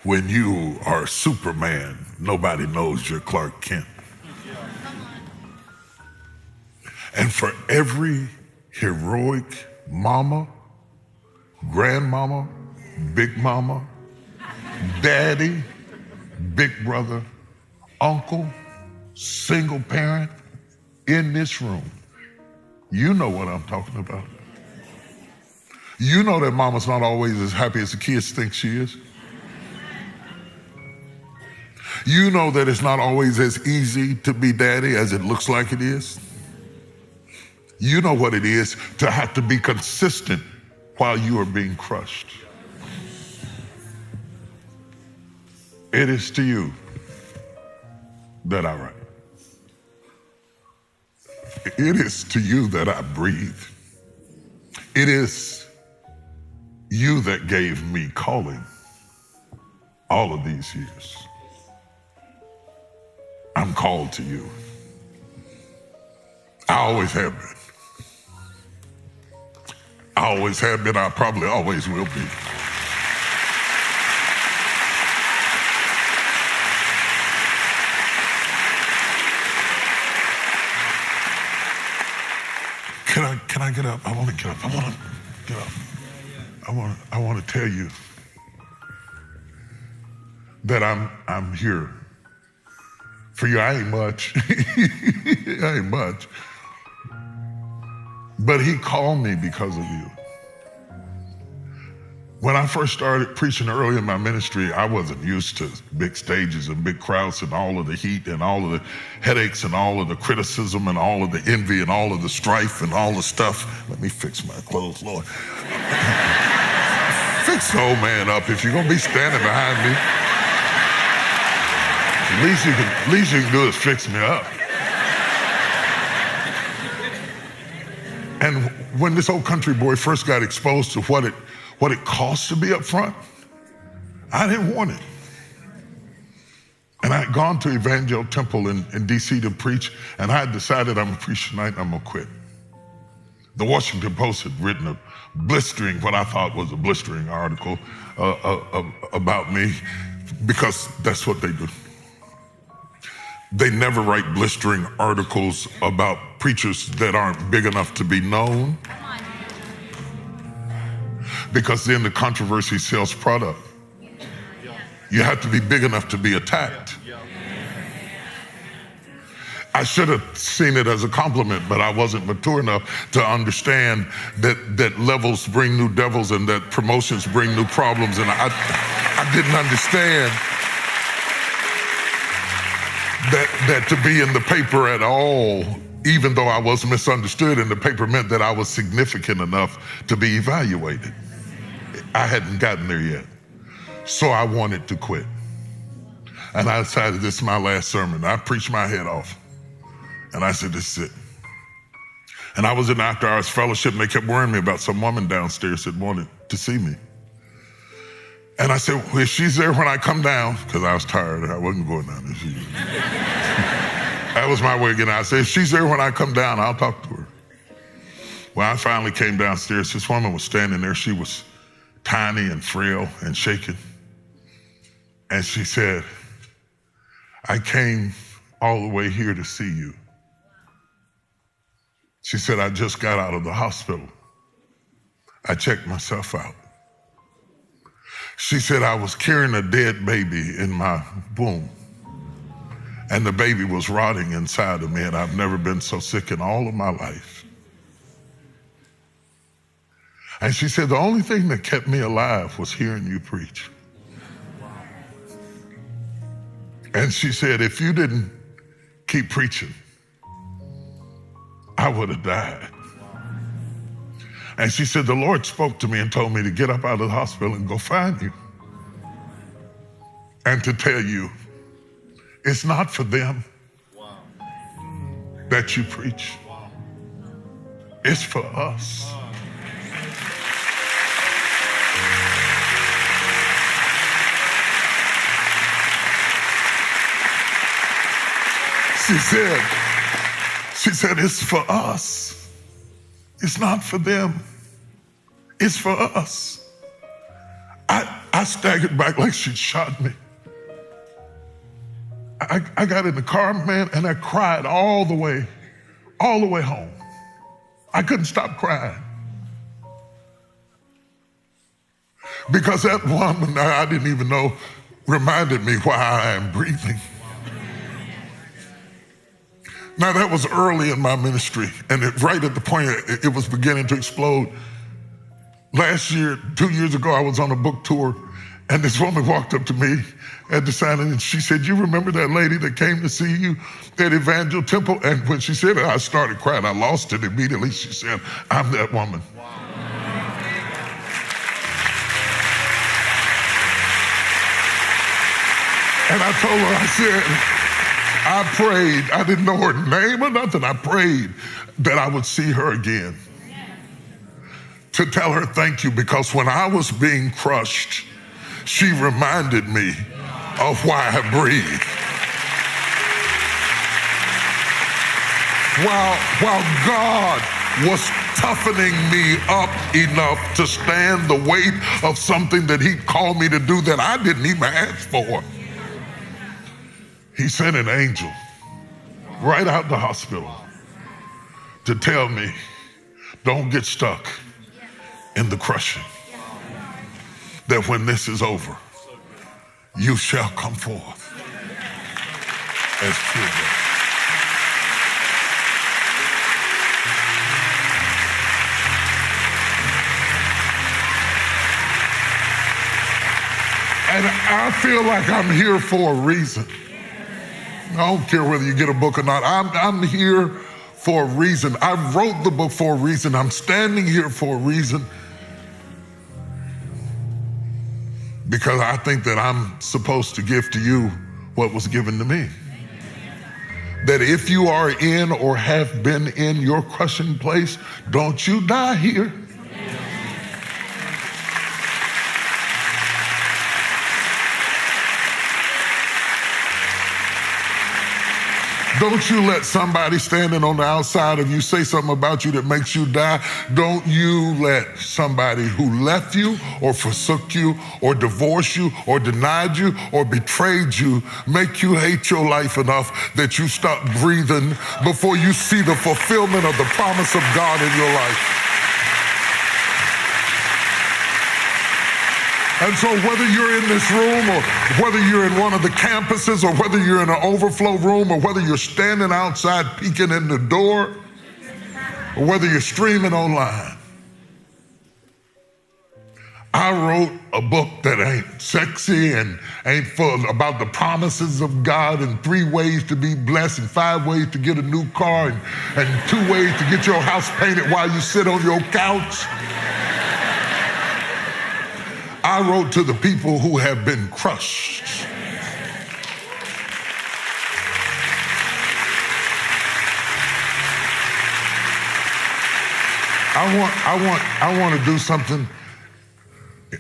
When you are Superman, nobody knows you're Clark Kent. And for every heroic mama, grandmama, big mama, daddy, big brother, uncle, single parent in this room, you know what I'm talking about. You know that mama's not always as happy as the kids think she is. You know that it's not always as easy to be daddy as it looks like it is. You know what it is to have to be consistent while you are being crushed. It is to you that I write. It is to you that I breathe. It is you that gave me calling all of these years. I'm called to you. I always have been. I always have been, I probably always will be. Can I get up? I want to get up. get up. I want to tell you that I'm here for you. I ain't much. I ain't much. But he called me because of you. When I first started preaching early in my ministry, I wasn't used to big stages and big crowds and all of the heat and all of the headaches and all of the criticism and all of the envy and all of the strife and all the stuff. Let me fix my clothes, Lord. Fix the old man up if you're gonna be standing behind me. Least you can do is fix me up. And when this old country boy first got exposed to what it costs to be up front, I didn't want it. And I had gone to Evangel Temple in DC to preach, and I had decided I'm gonna preach tonight and I'm gonna quit. The Washington Post had written what I thought was a blistering article about me, because that's what they do. They never write blistering articles about preachers that aren't big enough to be known, because then the controversy sells product. You have to be big enough to be attacked. I should have seen it as a compliment, but I wasn't mature enough to understand that levels bring new devils and that promotions bring new problems. And I didn't understand that to be in the paper at all, even though I was misunderstood in the paper, meant that I was significant enough to be evaluated. I hadn't gotten there yet. So I wanted to quit. And I decided this is my last sermon. I preached my head off. And I said, this is it. And I was in after hours fellowship, and they kept worrying me about some woman downstairs that wanted to see me. And I said, well, if she's there when I come down, because I was tired, I wasn't going down there. That was my way of getting out. I said, if she's there when I come down, I'll talk to her. When I finally came downstairs, this woman was standing there. She was tiny and frail and shaking. And she said, I came all the way here to see you. She said, I just got out of the hospital. I checked myself out. She said, I was carrying a dead baby in my womb, and the baby was rotting inside of me, and I've never been so sick in all of my life. And she said, the only thing that kept me alive was hearing you preach. And she said, if you didn't keep preaching, I would have died. And she said, the Lord spoke to me and told me to get up out of the hospital and go find you. And to tell you, it's not for them that you preach. It's for us. She said, it's for us. It's not for them. It's for us. I staggered back like she'd shot me. I got in the car, man, and I cried all the way home. I couldn't stop crying. Because that woman I didn't even know reminded me why I am breathing. Now, that was early in my ministry, and right at the point it was beginning to explode. Last year, 2 years ago, I was on a book tour, and this woman walked up to me at the signing, and she said, you remember that lady that came to see you at Evangel Temple? And when she said it, I started crying. I lost it immediately. She said, I'm that woman. And I told her, I said, I prayed. I didn't know her name or nothing. I prayed that I would see her again. To tell her thank you, because when I was being crushed, she reminded me of why I breathe. While God was toughening me up enough to stand the weight of something that He called me to do that I didn't even ask for, He sent an angel right out the hospital to tell me, don't get stuck in the crushing, that when this is over, you shall come forth as pure gold. And I feel like I'm here for a reason. I don't care whether you get a book or not. I'm here for a reason. I wrote the book for a reason. I'm standing here for a reason. Because I think that I'm supposed to give to you what was given to me. That if you are in or have been in your crushing place, don't you die here. Don't you let somebody standing on the outside of you say something about you that makes you die. Don't you let somebody who left you or forsook you or divorced you or denied you or betrayed you make you hate your life enough that you stop breathing before you see the fulfillment of the promise of God in your life. And so whether you're in this room or whether you're in one of the campuses or whether you're in an overflow room or whether you're standing outside peeking in the door or whether you're streaming online, I wrote a book that ain't sexy and ain't full about the promises of God and 3 ways to be blessed and 5 ways to get a new car and 2 ways to get your house painted while you sit on your couch. I wrote to the people who have been crushed. I want to do something.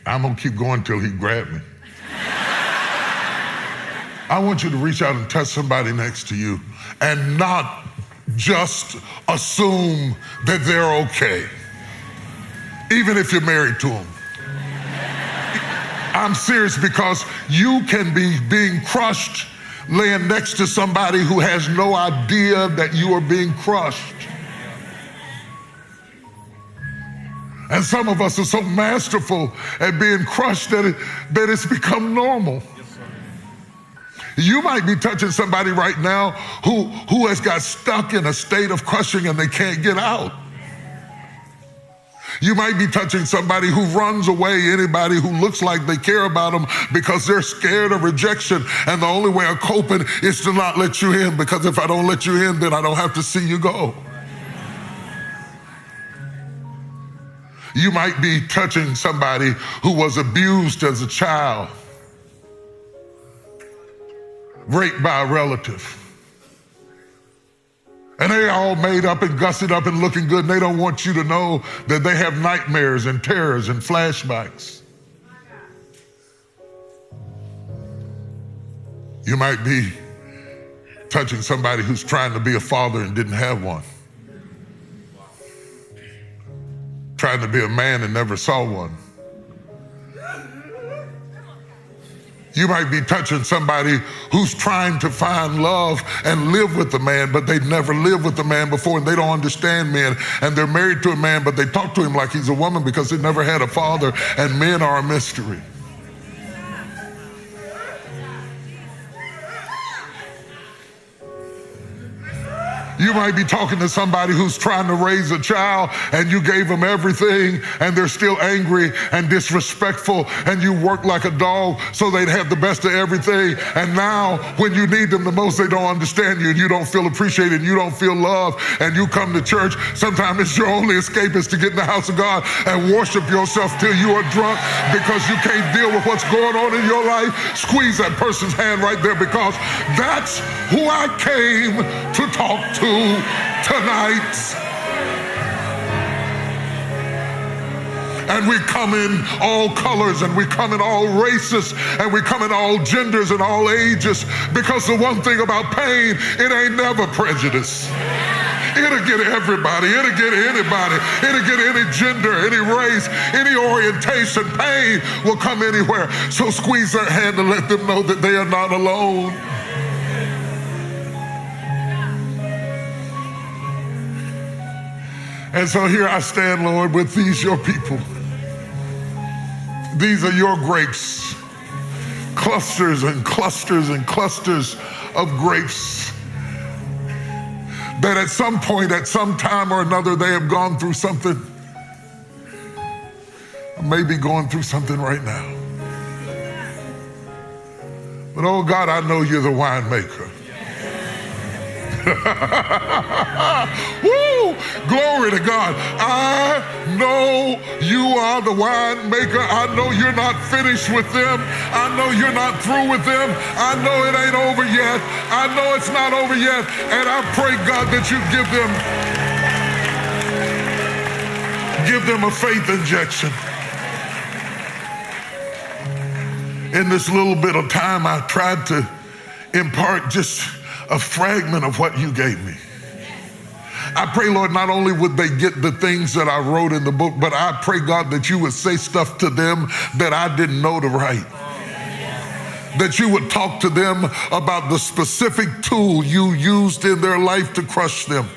I'm gonna keep going till he grabs me. I want you to reach out and touch somebody next to you and not just assume that they're okay, even if you're married to them. I'm serious, because you can be being crushed laying next to somebody who has no idea that you are being crushed. And some of us are so masterful at being crushed that it's become normal. You might be touching somebody right now who has got stuck in a state of crushing and they can't get out. You might be touching somebody who runs away, anybody who looks like they care about them, because they're scared of rejection. And the only way of coping is to not let you in, because if I don't let you in, then I don't have to see you go. You might be touching somebody who was abused as a child, raped by a relative. And they all made up and gussied up and looking good, and they don't want you to know that they have nightmares and terrors and flashbacks. You might be touching somebody who's trying to be a father and didn't have one. Trying to be a man and never saw one. You might be touching somebody who's trying to find love and live with a man, but they've never lived with a man before, and they don't understand men. And they're married to a man, but they talk to him like he's a woman because they never had a father, and men are a mystery. You might be talking to somebody who's trying to raise a child and you gave them everything and they're still angry and disrespectful, and you work like a dog so they'd have the best of everything. And now when you need them the most, they don't understand you and you don't feel appreciated and you don't feel loved, and you come to church. Sometimes it's your only escape is to get in the house of God and worship yourself till you are drunk because you can't deal with what's going on in your life. Squeeze that person's hand right there, because that's who I came to talk to tonight. And we come in all colors, and we come in all races, and we come in all genders and all ages, because the one thing about pain, it ain't never prejudice. It'll get everybody, it'll get anybody, it'll get any gender, any race, any orientation. Pain will come anywhere. So squeeze their hand and let them know that they are not alone. And so here I stand, Lord, with these your people. These are your grapes. Clusters and clusters and clusters of grapes that at some point, at some time or another, they have gone through something. Maybe going through something right now. But oh God, I know you're the winemaker. Woo! Glory to God. I know you are the winemaker. I know you're not finished with them. I know you're not through with them. I know it ain't over yet. I know it's not over yet. And I pray, God, that you give them a faith injection. In this little bit of time, I tried to impart just a fragment of what you gave me. I pray, Lord, not only would they get the things that I wrote in the book, but I pray, God, that you would say stuff to them that I didn't know to write. That you would talk to them about the specific tool you used in their life to crush them.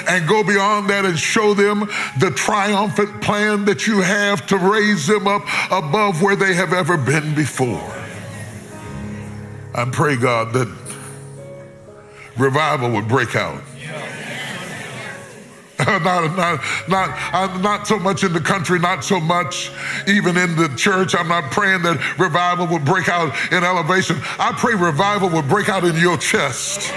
And go beyond that and show them the triumphant plan that you have to raise them up above where they have ever been before. I pray, God, that revival would break out. Not so much in the country, not so much even in the church. I'm not praying that revival would break out in Elevation. I pray revival would break out in your chest.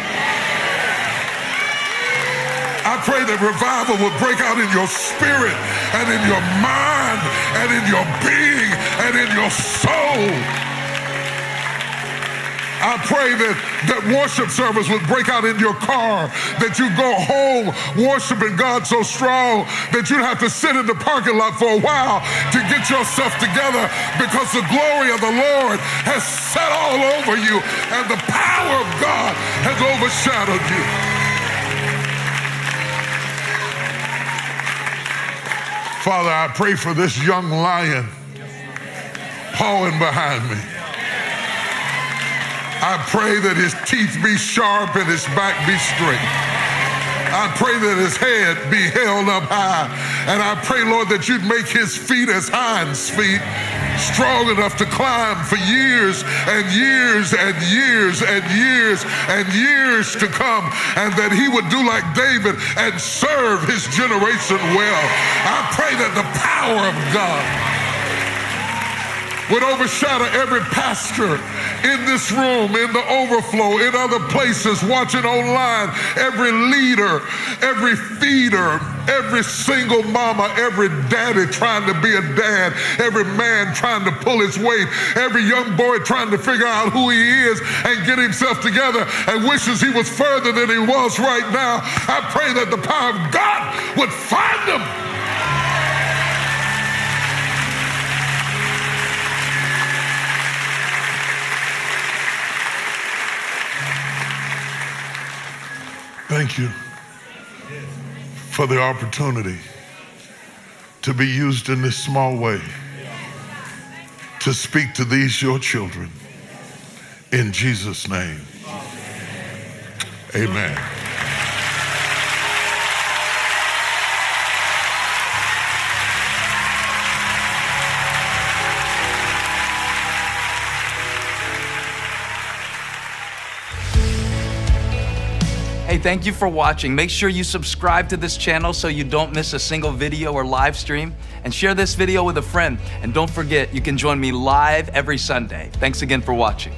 I pray that revival will break out in your spirit and in your mind and in your being and in your soul. I pray that worship service would break out in your car, that you go home worshiping God so strong that you'd have to sit in the parking lot for a while to get yourself together because the glory of the Lord has set all over you and the power of God has overshadowed you. Father, I pray for this young lion pawing behind me. I pray that his teeth be sharp and his back be straight. I pray that his head be held up high. And I pray, Lord, that you'd make his feet as hinds feet, strong enough to climb for years and years and years and years and years to come, and that he would do like David and serve his generation well. I pray that the power of God would overshadow every pastor in this room, in the overflow, in other places, watching online, every leader, every feeder, every single mama, every daddy trying to be a dad, every man trying to pull his weight, every young boy trying to figure out who he is and get himself together and wishes he was further than he was right now. I pray that the power of God would find them. Thank you for the opportunity to be used in this small way to speak to these your children. In Jesus' name, amen. Hey, thank you for watching. Make sure you subscribe to this channel so you don't miss a single video or live stream, and share this video with a friend. And don't forget, you can join me live every Sunday. Thanks again for watching.